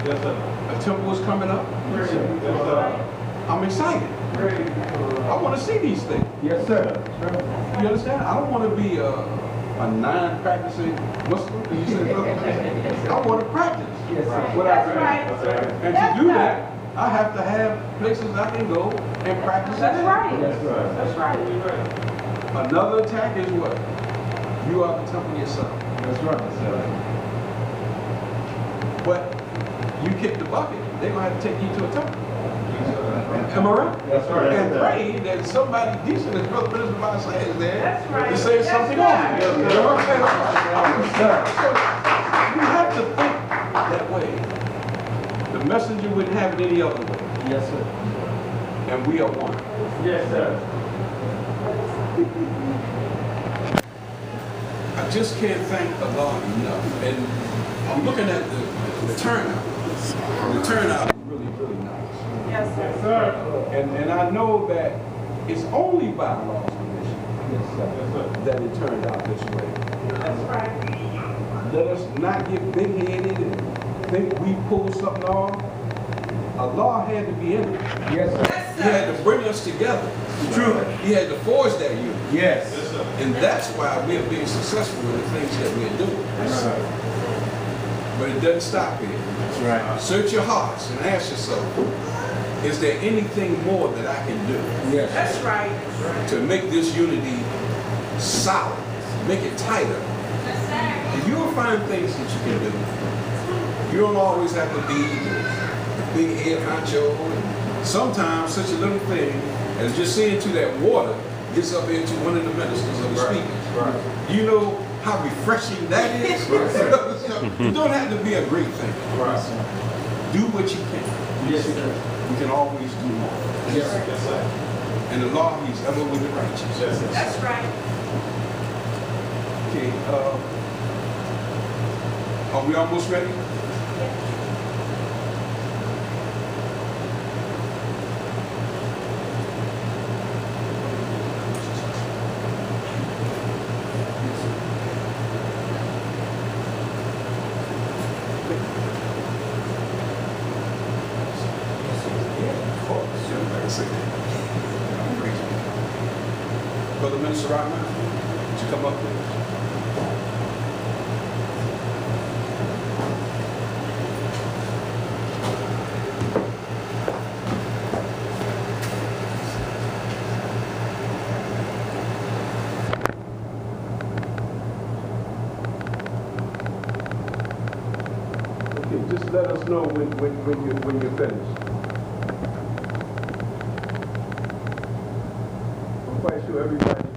Yes, sir. a temple is coming up. Yes, sir. I'm excited. I want to see these things. Yes, sir. You understand? I don't want to be a non-practicing Muslim. You said, I want to practice Yes, sir. what I believe. And to do that, I have to have places I can go and practice. That's right. Yes, sir. That's right. Another attack is what? You are the temple yourself. That's right. But you kick the bucket, they're going to have to take you to a temple. Am I right? That's right. And pray that somebody decent, as Brother Minister Basir is there, That's right. to say something on it. You know what I'm saying? Yes, sir. So you have to think that way. The messenger wouldn't have it any other way. Yes, sir. And we are one. Yes, sir. I just can't thank Allah enough. And I'm looking at the turnout. The turnout is really, really nice. Yes, sir. And I know that it's only by Allah's permission that it turned out this way. That's right. Let us not get big-headed and think we pulled something off. Allah had to be in it. Yes, sir. He had to bring us together. True. He had to forge that unity. Yes. And that's why we're being successful in the things that we're doing. But it doesn't stop here. That's right. Search your hearts and ask yourself, is there anything more that I can do Yes. That's right. to make this unity solid, make it tighter? And you'll find things that you can do. You don't always have to be the big head honcho. And sometimes such a little thing as just seeing to that water gets up into one of the ministers or the speakers. You know how refreshing that is? You don't have to be a great thing. Do what you can. Yes, sir. We can always do more. Yes, sir. Yes, sir. And the law, he's ever with the righteous. Yes, sir. That's right. Okay, are we almost ready? Brother Minister Rahman, would you come up please? Okay, just let us know when you're finished. I'm quite sure everybody